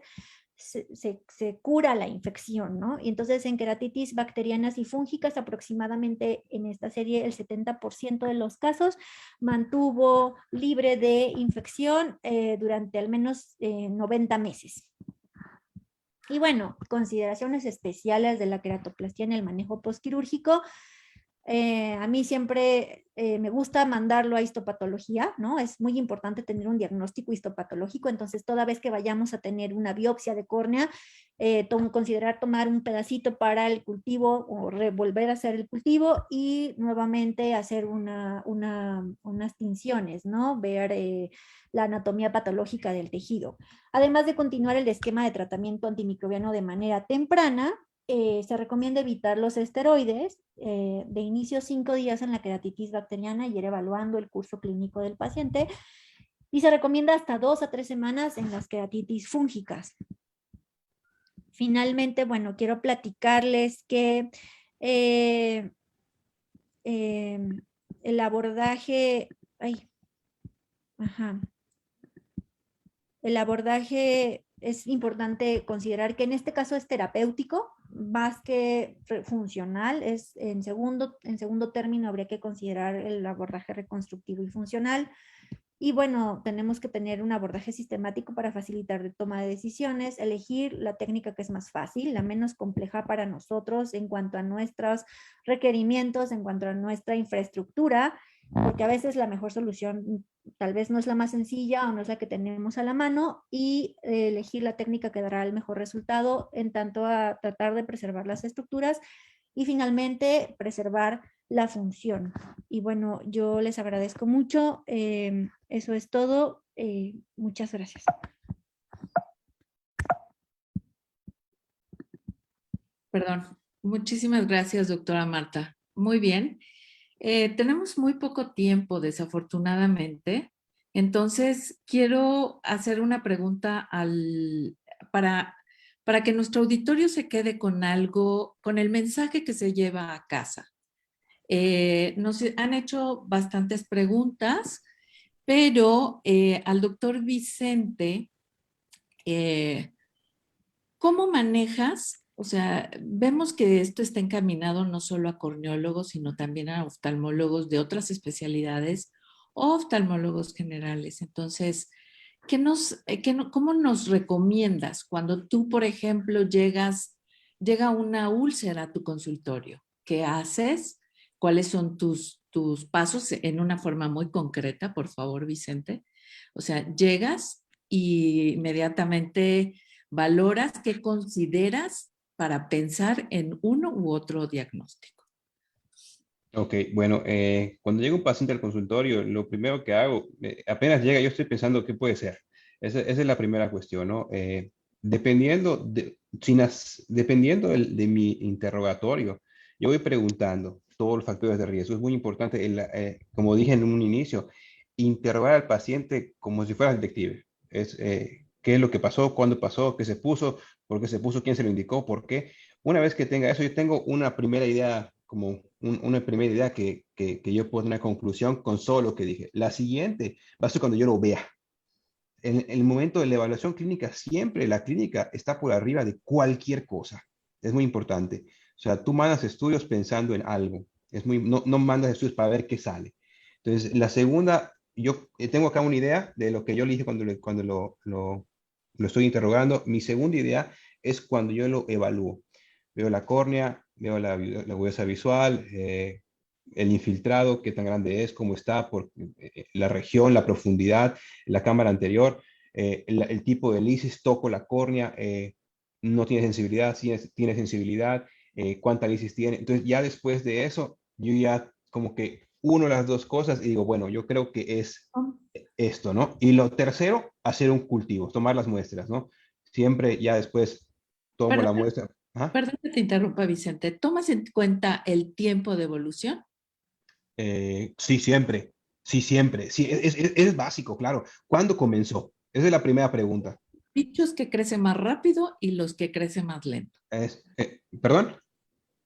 se cura la infección, ¿no? Y entonces en queratitis bacterianas y fúngicas, aproximadamente en esta serie el 70% de los casos mantuvo libre de infección durante al menos 90 meses. Y bueno, consideraciones especiales de la queratoplastia en el manejo postquirúrgico. A mí siempre me gusta mandarlo a histopatología, ¿no? Es muy importante tener un diagnóstico histopatológico, entonces toda vez que vayamos a tener una biopsia de córnea, considerar tomar un pedacito para el cultivo o volver a hacer el cultivo y nuevamente hacer unas tinciones, ¿no? Ver la anatomía patológica del tejido. Además de continuar el esquema de tratamiento antimicrobiano de manera temprana, se recomienda evitar los esteroides de inicio 5 días en la queratitis bacteriana y ir evaluando el curso clínico del paciente, y se recomienda hasta 2 a 3 semanas en las queratitis fúngicas. Finalmente, bueno, quiero platicarles que el abordaje, el abordaje es importante considerar que en este caso es terapéutico, más que funcional. En segundo término habría que considerar el abordaje reconstructivo y funcional. Y bueno, tenemos que tener un abordaje sistemático para facilitar la toma de decisiones, elegir la técnica que es más fácil, la menos compleja para nosotros en cuanto a nuestros requerimientos, en cuanto a nuestra infraestructura, porque a veces la mejor solución tal vez no es la más sencilla o no es la que tenemos a la mano, y elegir la técnica que dará el mejor resultado en tanto a tratar de preservar las estructuras y finalmente preservar la función. Y bueno, yo les agradezco mucho. Eso es todo. Muchas gracias. Perdón, Muchísimas gracias, doctora Marta. Muy bien. Tenemos muy poco tiempo, desafortunadamente. Entonces, quiero hacer una pregunta para, para que nuestro auditorio se quede con algo, con el mensaje que se lleva a casa. Nos han hecho bastantes preguntas, pero al doctor Vicente, ¿cómo manejas? O sea, vemos que esto está encaminado no solo a corneólogos, sino también a oftalmólogos de otras especialidades o oftalmólogos generales. Entonces, ¿cómo nos recomiendas cuando tú, por ejemplo, llega una úlcera a tu consultorio? ¿Qué haces? ¿Cuáles son tus pasos en una forma muy concreta, por favor, Vicente? O sea, llegas y inmediatamente valoras qué consideras para pensar en uno u otro diagnóstico. Ok, bueno, cuando llega un paciente al consultorio, lo primero que hago, apenas llega, yo estoy pensando qué puede ser. Esa es la primera cuestión, ¿no? Dependiendo de mi interrogatorio, yo voy preguntando todos los factores de riesgo. Es muy importante, como dije en un inicio, interrogar al paciente como si fuera detective. ¿Qué es lo que pasó? ¿Cuándo pasó? ¿Qué se puso? ¿Por qué se puso? ¿Quién se lo indicó? ¿Por qué? Una vez que tenga eso, yo tengo una primera idea, como una primera idea que yo puedo tener una conclusión con solo lo que dije. La siguiente va a ser cuando yo lo vea. En el momento de la evaluación clínica, siempre la clínica está por arriba de cualquier cosa. Es muy importante. O sea, tú mandas estudios pensando en algo. No mandas estudios para ver qué sale. Entonces, la segunda, yo tengo acá una idea de lo que yo le dije cuando lo estoy interrogando. Mi segunda idea es cuando yo lo evalúo. Veo la córnea, veo la agudeza visual, el infiltrado, qué tan grande es, cómo está, por la región, la profundidad, la cámara anterior, el tipo de lisis, toco la córnea, no tiene sensibilidad, sí tiene sensibilidad, cuánta lisis tiene. Entonces ya después de eso, yo ya como que uno las dos cosas y digo, bueno, yo creo que es esto, ¿no? Y lo tercero, hacer un cultivo, tomar las muestras, ¿no? Siempre ya después tomo la Perdón, muestra. ¿Ah? perdón que te interrumpa, Vicente. ¿Tomas en cuenta el tiempo de evolución? Sí, siempre. Sí, siempre. Sí, es básico, claro. ¿Cuándo comenzó? Esa es la primera pregunta. Bichos que crecen más rápido y los que crecen más lento. ¿Perdón?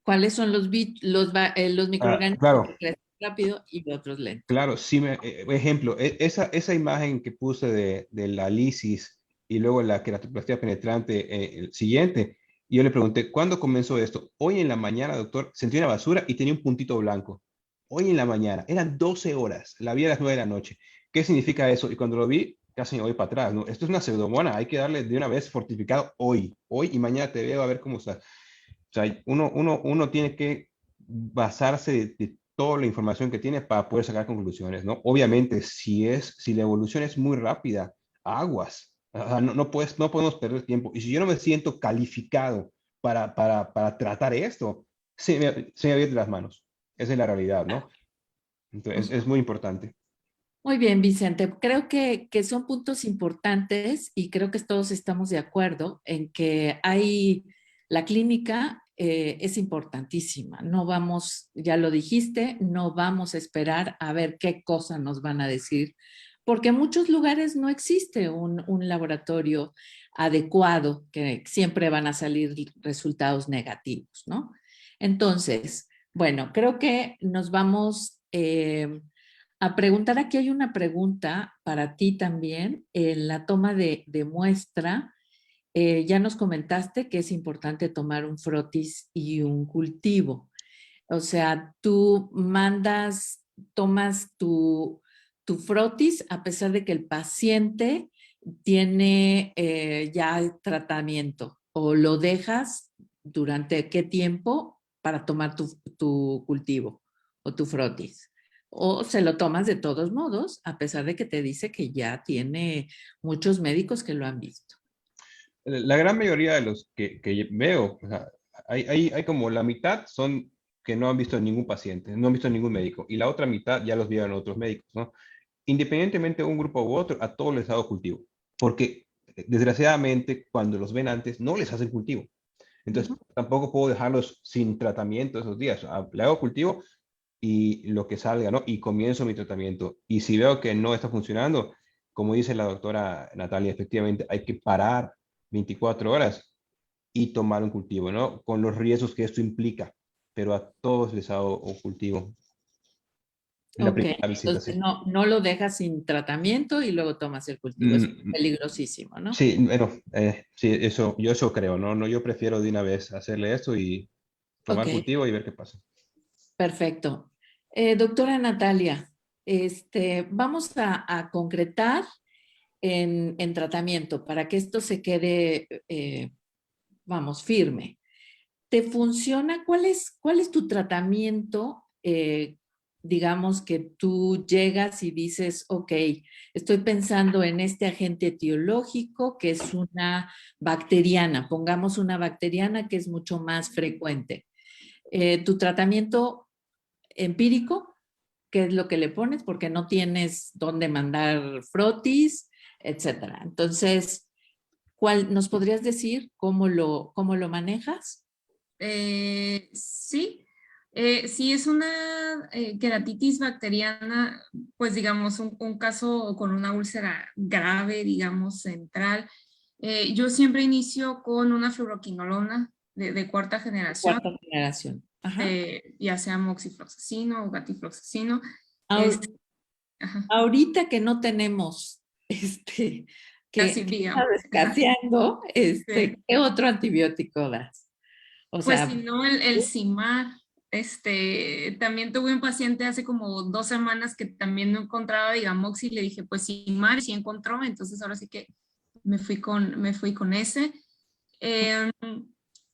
¿Cuáles son los microorganismos Claro, que crecen rápido y otros lento? claro. Sí, ejemplo, esa imagen que puse de la lisis y luego la queratoplastia penetrante, el siguiente, yo le pregunté, ¿cuándo comenzó esto? Hoy en la mañana, doctor, sentí una basura y tenía un puntito blanco. Hoy en la mañana, eran 12 horas, la vi a las 9 de la noche. ¿Qué significa eso? Y cuando lo vi, casi me voy para atrás, ¿no? Esto es una pseudomona, hay que darle de una vez fortificado hoy y mañana te veo a ver cómo está. O sea, uno tiene que basarse de toda la información que tiene para poder sacar conclusiones, ¿no? Obviamente, si la evolución es muy rápida, aguas. O sea, no podemos perder tiempo. Y si yo no me siento calificado para tratar esto, se me viene de las manos. Esa es la realidad, ¿no? Entonces, es muy importante. Muy bien, Vicente. Creo que son puntos importantes y creo que todos estamos de acuerdo en que la clínica es importantísima. No vamos, ya lo dijiste, no vamos a esperar a ver qué cosa nos van a decir, porque en muchos lugares no existe un laboratorio adecuado, que siempre van a salir resultados negativos, ¿no? Entonces, bueno, creo que nos vamos a preguntar. Aquí hay una pregunta para ti también. En la toma de muestra, ya nos comentaste que es importante tomar un frotis y un cultivo. O sea, tú tomas tu frotis a pesar de que el paciente tiene ya tratamiento, o lo dejas durante qué tiempo para tomar tu cultivo o tu frotis. O se lo tomas de todos modos, a pesar de que te dice que ya tiene muchos médicos que lo han visto. La gran mayoría de los que veo, o sea, hay como la mitad son que no han visto ningún paciente, no han visto ningún médico, y la otra mitad ya los vieron otros médicos, ¿no? Independientemente de un grupo u otro, a todos les ha dado cultivo, porque desgraciadamente cuando los ven antes no les hacen cultivo. Entonces, tampoco puedo dejarlos sin tratamiento esos días. Le hago cultivo y lo que salga, ¿no? Y comienzo mi tratamiento. Y si veo que no está funcionando, como dice la doctora Natalia, efectivamente hay que parar 24 horas y tomar un cultivo, ¿no? Con los riesgos que esto implica, pero a todos les hago un cultivo. La Ok, primera visita, entonces sí. no lo dejas sin tratamiento y luego tomas el cultivo. Es peligrosísimo, ¿no? Sí, bueno, sí, yo eso creo, ¿no? No, yo prefiero de una vez hacerle esto y Ok, tomar cultivo y ver qué pasa. perfecto. Doctora Natalia, vamos a concretar en tratamiento para que esto se quede, vamos, firme. ¿Te funciona? ¿Cuál es tu tratamiento? Digamos que tú llegas y dices, ok, estoy pensando en este agente etiológico que es una bacteriana, pongamos una bacteriana que es mucho más frecuente. Tu tratamiento empírico, ¿qué es lo que le pones? Porque no tienes dónde mandar frotis, etcétera. Entonces, ¿nos podrías decir cómo lo manejas? Sí, si es una queratitis bacteriana, pues digamos un caso con una úlcera grave, digamos central, yo siempre inicio con una fluoroquinolona de cuarta generación, Cuarta generación. Ajá. ya sea moxifloxacino o gatifloxacino. Ahor- Es, ajá, Ahorita que no tenemos, casi que está digamos. Ajá, escaseando, sí. ¿qué otro antibiótico das? O Pues sea, si no, el CIMAR. También tuve un paciente hace como 2 semanas que también no encontraba Vigamox y le dije, pues CIMAR, sí encontró, entonces ahora sí que me fui con ese. Eh,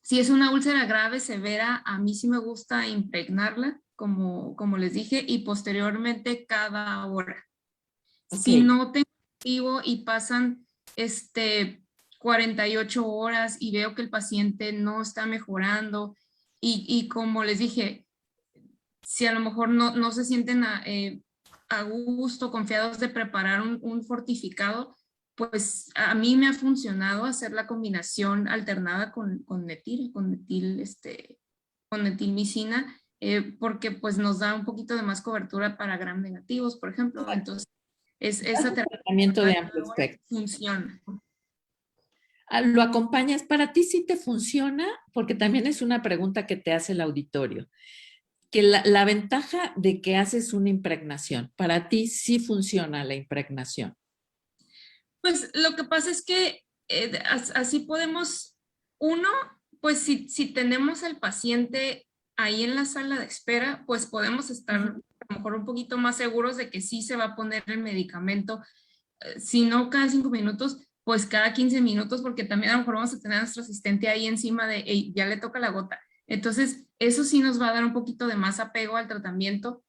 si es una úlcera grave, severa, a mí sí me gusta impregnarla, como les dije, y posteriormente cada hora. ok, Si no tengo activo y pasan 48 horas y veo que el paciente no está mejorando y como les dije, si a lo mejor no se sienten a gusto, confiados de preparar un fortificado, pues a mí me ha funcionado hacer la combinación alternada con metilmicina, porque pues nos da un poquito de más cobertura para gram negativos, por ejemplo. Entonces, esa un terapia tratamiento de amplio espectro. funciona. ¿Lo acompañas? ¿Para ti sí te funciona? Porque también es una pregunta que te hace el auditorio. Que la ventaja de que haces una impregnación, para ti sí funciona la impregnación. Pues lo que pasa es que así podemos, uno, pues si tenemos al paciente ahí en la sala de espera, pues podemos estar a lo mejor un poquito más seguros de que sí se va a poner el medicamento, si no cada 5 minutos, pues cada 15 minutos, porque también a lo mejor vamos a tener a nuestro asistente ahí encima de, hey, ya le toca la gota. Entonces, eso sí nos va a dar un poquito de más apego al tratamiento,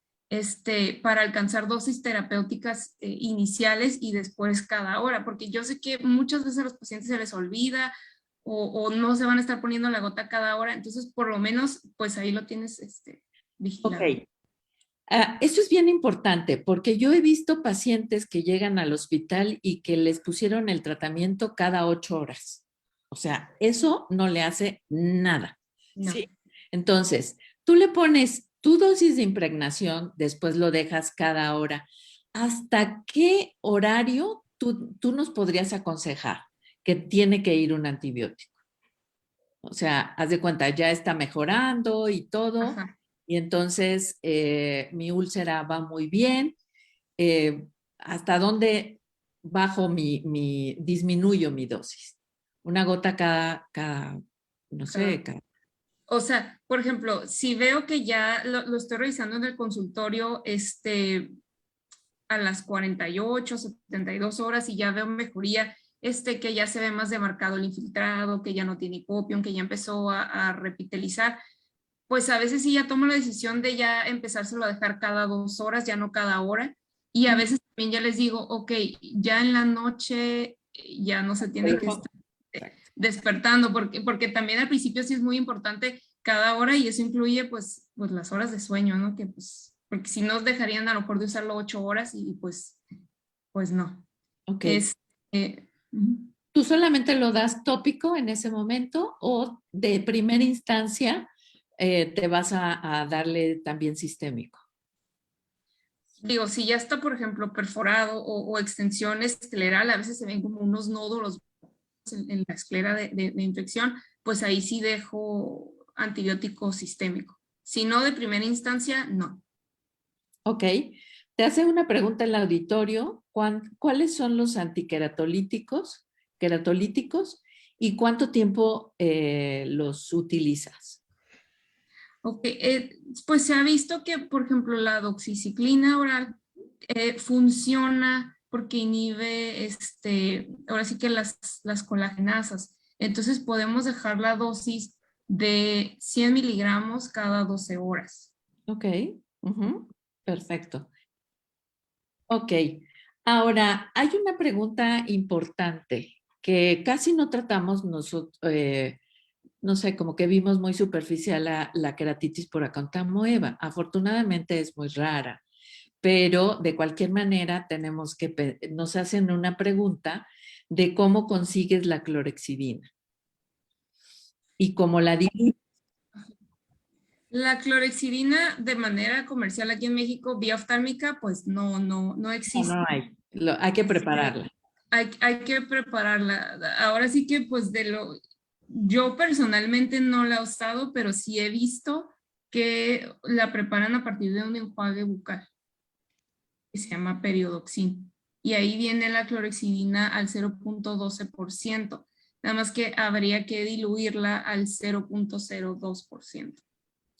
para alcanzar dosis terapéuticas iniciales y después cada hora, porque yo sé que muchas veces a los pacientes se les olvida o no se van a estar poniendo la gota cada hora, entonces por lo menos pues ahí lo tienes vigilado. Ok. Eso es bien importante porque yo he visto pacientes que llegan al hospital y que les pusieron el tratamiento cada 8 horas. O sea, eso no le hace nada. No. ¿Sí? Entonces, tú le pones tu dosis de impregnación, después lo dejas cada hora. ¿Hasta qué horario tú nos podrías aconsejar que tiene que ir un antibiótico? O sea, haz de cuenta, ya está mejorando y todo, Ajá. y entonces mi úlcera va muy bien. ¿Hasta dónde disminuyo mi dosis? Una gota no sé, O sea, por ejemplo, si veo que ya lo estoy revisando en el consultorio, a las 48, 72 horas y ya veo mejoría, que ya se ve más demarcado el infiltrado, que ya no tiene hipopión, que ya empezó a repitelizar, pues a veces sí ya tomo la decisión de ya empezárselo a dejar cada 2 horas, ya no cada hora. Y a veces también ya les digo, ok, ya en la noche ya no se tiene que estar despertando, porque también al principio sí es muy importante cada hora y eso incluye pues las horas de sueño, ¿no? Que pues, porque si no dejarían a lo mejor de usarlo 8 horas y pues no. Ok. Es, uh -huh. ¿Tú solamente lo das tópico en ese momento o de primera instancia te vas a darle también sistémico? Digo, si ya está, por ejemplo, perforado o extensión escleral, a veces se ven como unos nódulos en la esclera de infección, pues ahí sí dejo antibiótico sistémico. Si no, de primera instancia, no. Ok. Te hace una pregunta el auditorio. ¿Cuáles son los antiqueratolíticos y cuánto tiempo los utilizas? Ok, pues se ha visto que, por ejemplo, la doxiciclina oral funciona porque inhibe, ahora sí que las colagenasas. Entonces podemos dejar la dosis de 100 miligramos cada 12 horas. Ok. Perfecto. Ok. Ahora, hay una pregunta importante que casi no tratamos nosotros, no sé, como que vimos muy superficial la queratitis por Acanthamoeba. Afortunadamente es muy rara, pero de cualquier manera nos hacen una pregunta de cómo consigues la clorexidina y cómo la diluyes. La clorexidina de manera comercial aquí en México, vía oftálmica, pues no existe. No hay. Hay que prepararla. Hay que prepararla. Ahora sí que pues yo personalmente no la he usado, pero sí he visto que la preparan a partir de un enjuague bucal que se llama periodoxin. Y ahí viene la clorexidina al 0.12%. Nada más que habría que diluirla al 0.02%.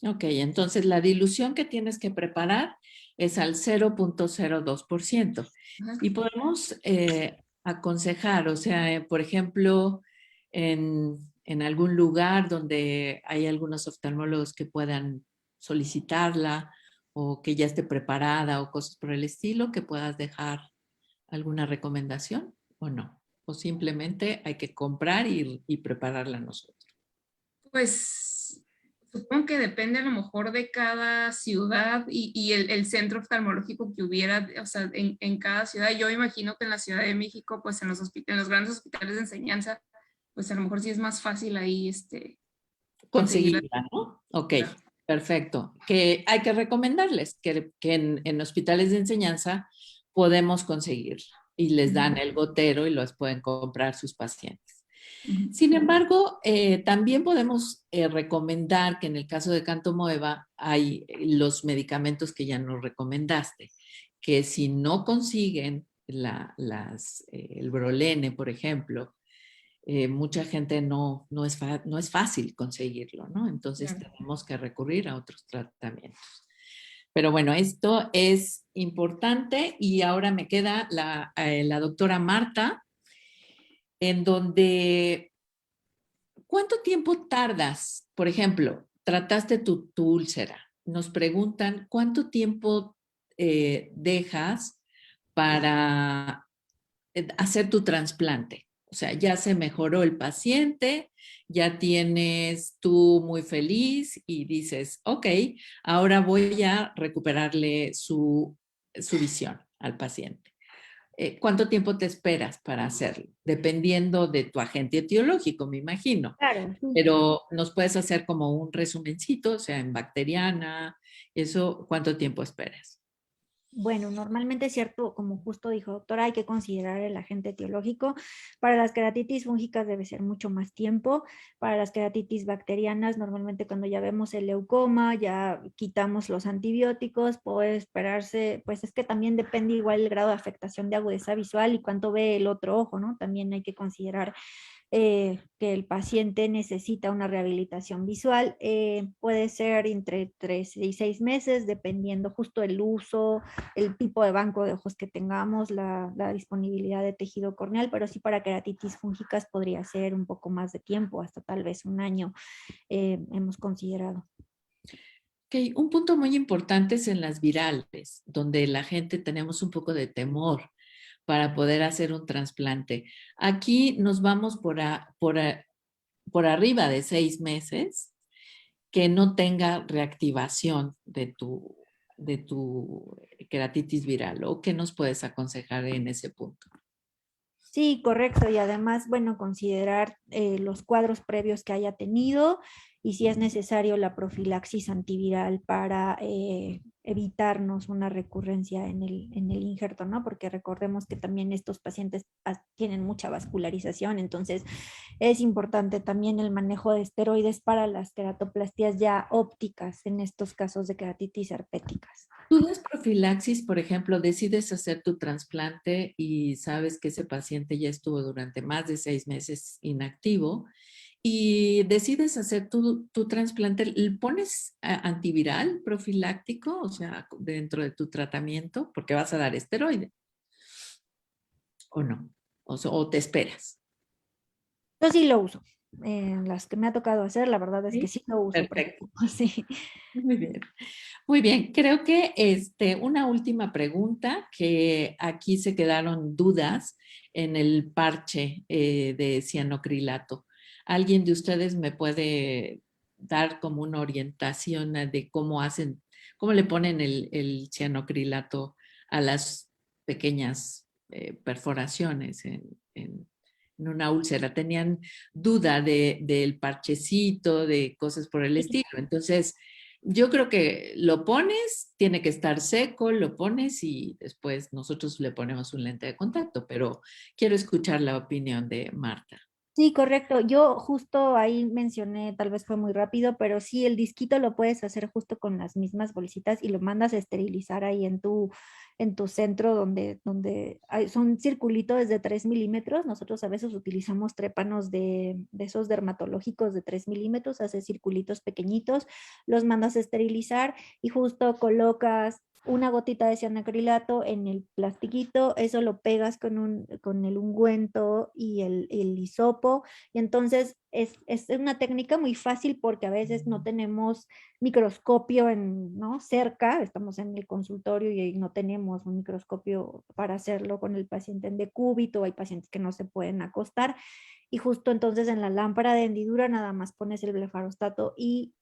Ok, entonces la dilución que tienes que preparar es al 0.02%. Y podemos aconsejar, o sea, por ejemplo, en algún lugar donde hay algunos oftalmólogos que puedan solicitarla o que ya esté preparada o cosas por el estilo, que puedas dejar alguna recomendación o no. O simplemente hay que comprar y prepararla nosotros. Pues supongo que depende a lo mejor de cada ciudad y el centro oftalmológico que hubiera, o sea, en cada ciudad. Yo imagino que en la Ciudad de México, pues en los grandes hospitales de enseñanza, pues a lo mejor sí es más fácil ahí conseguirla. Conseguirla, ¿no? Ok, perfecto. Que hay que recomendarles que en hospitales de enseñanza podemos conseguirla y les dan el gotero y los pueden comprar sus pacientes. Sin embargo, también podemos recomendar que en el caso de Cantomoeba hay los medicamentos que ya nos recomendaste, que si no consiguen el Brolene, por ejemplo, mucha gente no es fácil conseguirlo, ¿no? Entonces tenemos que recurrir a otros tratamientos. Pero bueno, esto es importante y ahora me queda la doctora Marta, en donde, ¿cuánto tiempo tardas? Por ejemplo, trataste tu úlcera. Nos preguntan, ¿cuánto tiempo dejas para hacer tu trasplante? O sea, ya se mejoró el paciente, ya tienes tú muy feliz y dices, ok, ahora voy a recuperarle su visión al paciente. ¿Cuánto tiempo te esperas para hacerlo? Dependiendo de tu agente etiológico, me imagino. Claro, sí. Pero nos puedes hacer como un resumencito, o sea, en bacteriana, eso, ¿cuánto tiempo esperas? Bueno, normalmente es cierto, como justo dijo doctora, hay que considerar el agente etiológico. Para las queratitis fúngicas debe ser mucho más tiempo. Para las queratitis bacterianas, normalmente cuando ya vemos el leucoma, ya quitamos los antibióticos, puede esperarse, pues es que también depende igual el grado de afectación de agudeza visual y cuánto ve el otro ojo, ¿no? También hay que considerar que el paciente necesita una rehabilitación visual. Puede ser entre 3 y 6 meses, dependiendo justo el uso, el tipo de banco de ojos que tengamos, la disponibilidad de tejido corneal, pero sí para queratitis fúngicas podría ser un poco más de tiempo, hasta tal vez un año hemos considerado. Okay. Un punto muy importante es en las virales, donde la gente tenemos un poco de temor para poder hacer un trasplante. Aquí nos vamos por arriba de 6 meses que no tenga reactivación de tu queratitis viral. ¿O qué nos puedes aconsejar en ese punto? Sí, correcto. Y además, bueno, considerar los cuadros previos que haya tenido y si es necesario la profilaxis antiviral para evitarnos una recurrencia en el injerto, ¿no? Porque recordemos que también estos pacientes tienen mucha vascularización, entonces es importante también el manejo de esteroides para las queratoplastías ya ópticas en estos casos de queratitis herpéticas. Tú das profilaxis, por ejemplo, decides hacer tu trasplante y sabes que ese paciente ya estuvo durante más de 6 meses inactivo y decides hacer tu trasplante, ¿le pones antiviral profiláctico, o sea, dentro de tu tratamiento? Porque vas a dar esteroide, ¿o no? O te esperas. Yo sí lo uso. Las que me ha tocado hacer, la verdad es que ¿Sí? sí lo uso. Perfecto. Sí. Muy bien. Muy bien, creo que una última pregunta, que aquí se quedaron dudas en el parche de cianocrilato. ¿Alguien de ustedes me puede dar como una orientación de cómo hacen, cómo le ponen el cianocrilato a las pequeñas perforaciones en una úlcera? Tenían duda del parchecito, de cosas por el estilo. Entonces, yo creo que lo pones, tiene que estar seco, lo pones y después nosotros le ponemos un lente de contacto, pero quiero escuchar la opinión de Marta. Sí, correcto. Yo justo ahí mencioné, tal vez fue muy rápido, pero sí, el disquito lo puedes hacer justo con las mismas bolsitas y lo mandas a esterilizar ahí en tu centro donde son circulitos de 3 milímetros. Nosotros a veces utilizamos trépanos de esos dermatológicos de 3 milímetros, haces circulitos pequeñitos, los mandas a esterilizar y justo colocas una gotita de cianoacrilato en el plastiquito, eso lo pegas con el ungüento y el hisopo, y entonces es una técnica muy fácil porque a veces no tenemos microscopio ¿no? cerca, estamos en el consultorio y no tenemos un microscopio para hacerlo con el paciente en decúbito, hay pacientes que no se pueden acostar, y justo entonces en la lámpara de hendidura nada más pones el blefarostato y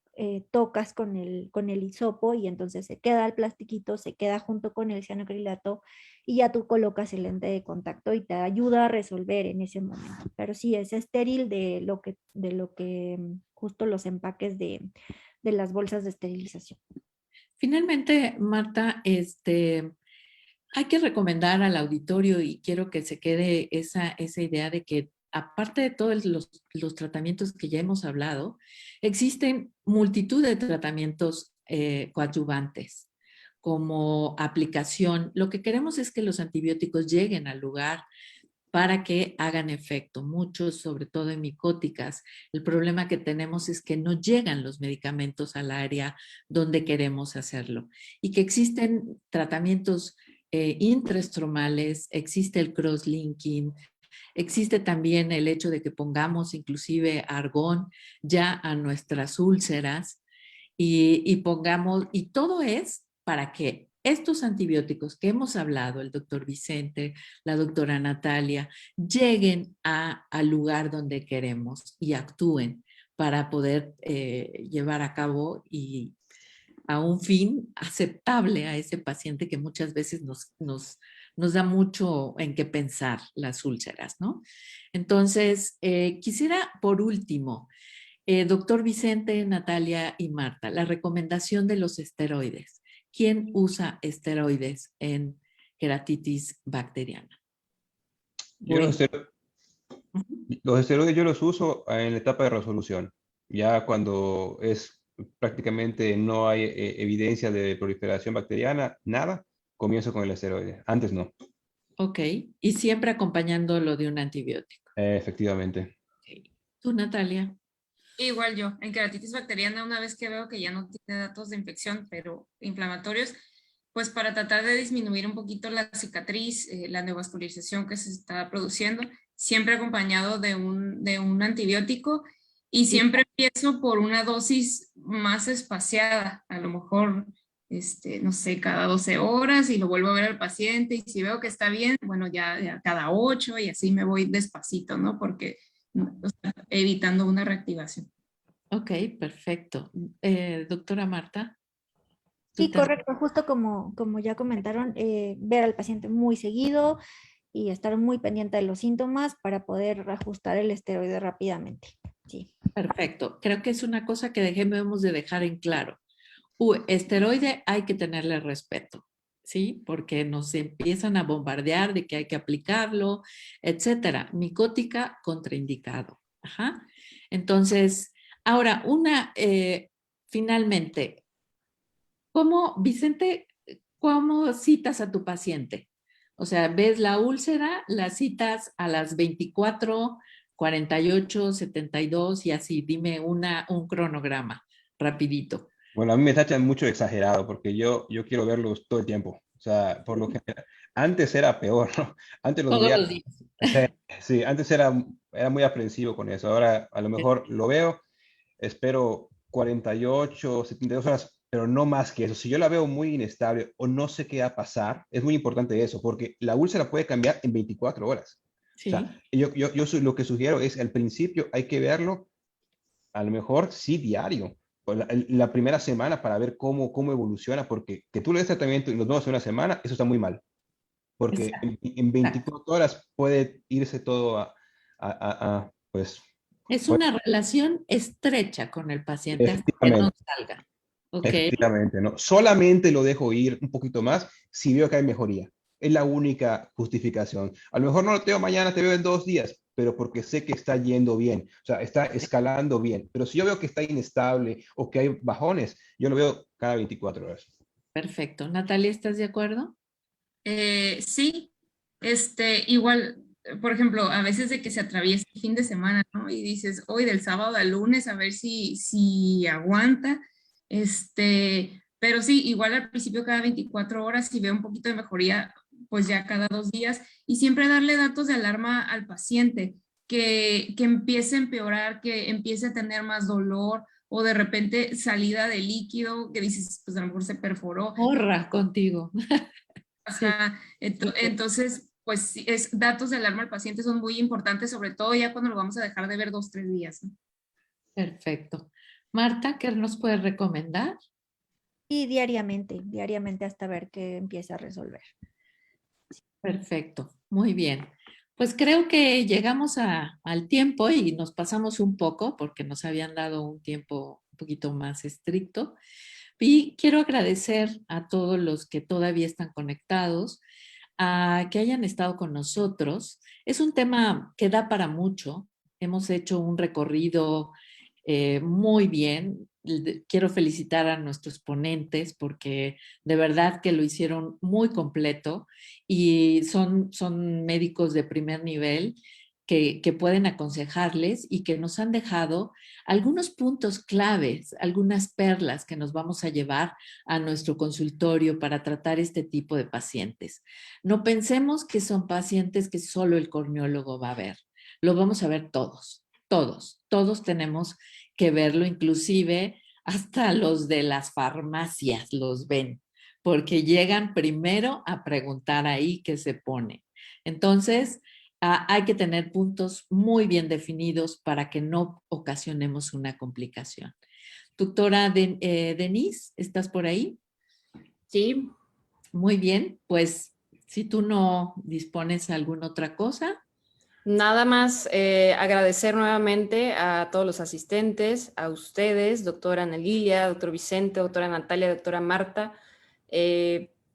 tocas con el hisopo y entonces se queda el plastiquito, se queda junto con el cianoacrilato y ya tú colocas el lente de contacto y te ayuda a resolver en ese momento. Pero sí, es estéril de lo que justo los empaques de las bolsas de esterilización. Finalmente, Marta, hay que recomendar al auditorio y quiero que se quede esa idea de que aparte de todos los tratamientos que ya hemos hablado, existen multitud de tratamientos coadyuvantes como aplicación. Lo que queremos es que los antibióticos lleguen al lugar para que hagan efecto. Muchos, sobre todo en micóticas, el problema que tenemos es que no llegan los medicamentos al área donde queremos hacerlo y que existen tratamientos intraestromales, existe el cross-linking, existe también el hecho de que pongamos inclusive argón ya a nuestras úlceras y todo es para que estos antibióticos que hemos hablado, el doctor Vicente, la doctora Natalia, lleguen al lugar donde queremos y actúen para poder llevar a cabo y a un fin aceptable a ese paciente que muchas veces nos da mucho en qué pensar las úlceras, ¿no? Entonces, quisiera por último, doctor Vicente, Natalia y Marta, la recomendación de los esteroides. ¿Quién usa esteroides en queratitis bacteriana? Yo los esteroides yo los uso en la etapa de resolución. Ya cuando es prácticamente no hay evidencia de proliferación bacteriana, nada, comienzo con el esteroide. Antes no. Ok, y siempre acompañándolo de un antibiótico. Efectivamente. Okay. ¿Tú, Natalia? Igual yo, en queratitis bacteriana, una vez que veo que ya no tiene datos de infección, pero inflamatorios, pues para tratar de disminuir un poquito la cicatriz, la neovascularización que se está produciendo, siempre acompañado de un antibiótico y siempre empiezo por una dosis más espaciada, a lo mejor, no sé, cada 12 horas y lo vuelvo a ver al paciente y si veo que está bien, bueno, ya cada 8 y así me voy despacito, ¿no? Porque o sea, evitando una reactivación. Ok, perfecto. Doctora Marta. Sí, correcto, justo como ya comentaron, ver al paciente muy seguido y estar muy pendiente de los síntomas para poder ajustar el esteroide rápidamente. Sí. Perfecto. Creo que es una cosa que debemos de dejar en claro. Esteroide hay que tenerle respeto, ¿sí? Porque nos empiezan a bombardear de que hay que aplicarlo, etcétera. Micótica, contraindicado. Ajá. Entonces, ahora, finalmente, Vicente, cómo citas a tu paciente? O sea, ves la úlcera, la citas a las 24, 48, 72 y así. Dime un cronograma rapidito. Bueno, a mí me tachan mucho de exagerado porque yo quiero verlos todo el tiempo. O sea, por lo que antes era peor, ¿no? Antes los Todos veía, los días. sí, sí, antes era muy aprensivo con eso. Ahora a lo mejor lo veo, espero 48, 72 horas, pero no más que eso. Si yo la veo muy inestable o no sé qué va a pasar, es muy importante eso, porque la úlcera puede cambiar en 24 horas. O Sí. sea, lo que sugiero es, al principio hay que verlo, a lo mejor sí diario, o la primera semana para ver cómo evoluciona, porque que tú le des tratamiento y nos vemos en una semana, eso está muy mal, porque Exacto. en 24 horas puede irse todo pues, Es pues, una relación estrecha con el paciente hasta que no efectivamente. salga. ¿Ok? Efectivamente, ¿no? Solamente lo dejo ir un poquito más si veo que hay mejoría. Es la única justificación. A lo mejor no lo tengo mañana, te veo en 2 días, pero porque sé que está yendo bien, o sea, está escalando bien. Pero si yo veo que está inestable o que hay bajones, yo lo veo cada 24 horas. Perfecto. Natalia, ¿estás de acuerdo? Sí, igual, por ejemplo, a veces de que se atraviesa el fin de semana, ¿no? Y dices, hoy del sábado al lunes, a ver si aguanta. Pero sí, igual al principio cada 24 horas, si veo un poquito de mejoría, pues ya cada 2 días. Y siempre darle datos de alarma al paciente, que empiece a empeorar, que empiece a tener más dolor o de repente salida de líquido, que dices, pues a lo mejor se perforó. Porra contigo. Sí. Ajá, entonces, pues sí, datos de alarma al paciente son muy importantes, sobre todo ya cuando lo vamos a dejar de ver 2, 3 días, ¿no? Perfecto. Marta, ¿qué nos puedes recomendar? Y diariamente hasta ver que empieza a resolver. Perfecto. Muy bien. Pues creo que llegamos al tiempo y nos pasamos un poco porque nos habían dado un tiempo un poquito más estricto. Y quiero agradecer a todos los que todavía están conectados, a que hayan estado con nosotros. Es un tema que da para mucho. Hemos hecho un recorrido muy bien. Quiero felicitar a nuestros ponentes porque de verdad que lo hicieron muy completo y son médicos de primer nivel que pueden aconsejarles y que nos han dejado algunos puntos claves, algunas perlas que nos vamos a llevar a nuestro consultorio para tratar este tipo de pacientes. No pensemos que son pacientes que solo el corneólogo va a ver. Lo vamos a ver todos, todos tenemos que verlo, inclusive hasta los de las farmacias los ven, porque llegan primero a preguntar ahí qué se pone. Entonces, hay que tener puntos muy bien definidos para que no ocasionemos una complicación. Doctora Denise, ¿estás por ahí? Sí, Muy bien, pues si tú no dispones de alguna otra cosa. nada más agradecer nuevamente a todos los asistentes, a ustedes, doctora Ana Lilia, doctor Vicente, doctora Natalia, doctora Marta.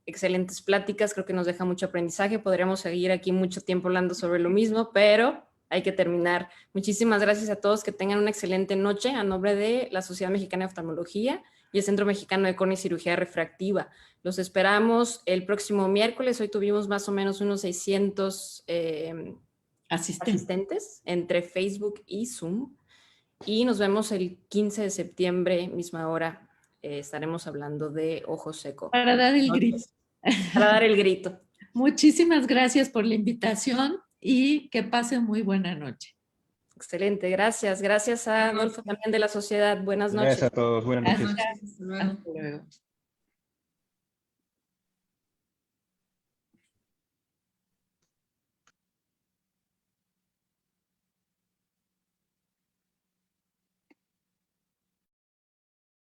Excelentes pláticas, creo que nos deja mucho aprendizaje. Podríamos seguir aquí mucho tiempo hablando sobre lo mismo, pero hay que terminar. Muchísimas gracias a todos, que tengan una excelente noche a nombre de la Sociedad Mexicana de Oftalmología y el Centro Mexicano de Córnea y Cirugía Refractiva. Los esperamos el próximo miércoles. Hoy tuvimos más o menos unos 600 asistentes entre Facebook y Zoom. Y nos vemos el 15 de septiembre, misma hora. Estaremos hablando de ojo seco. Para dar el grito. Para dar el grito. Muchísimas gracias por la invitación y que pasen muy buena noche. Excelente, gracias. Gracias a Adolfo también de la sociedad. Buenas noches. Gracias a todos, buenas noches. Buenas noches, hasta luego. Hasta luego.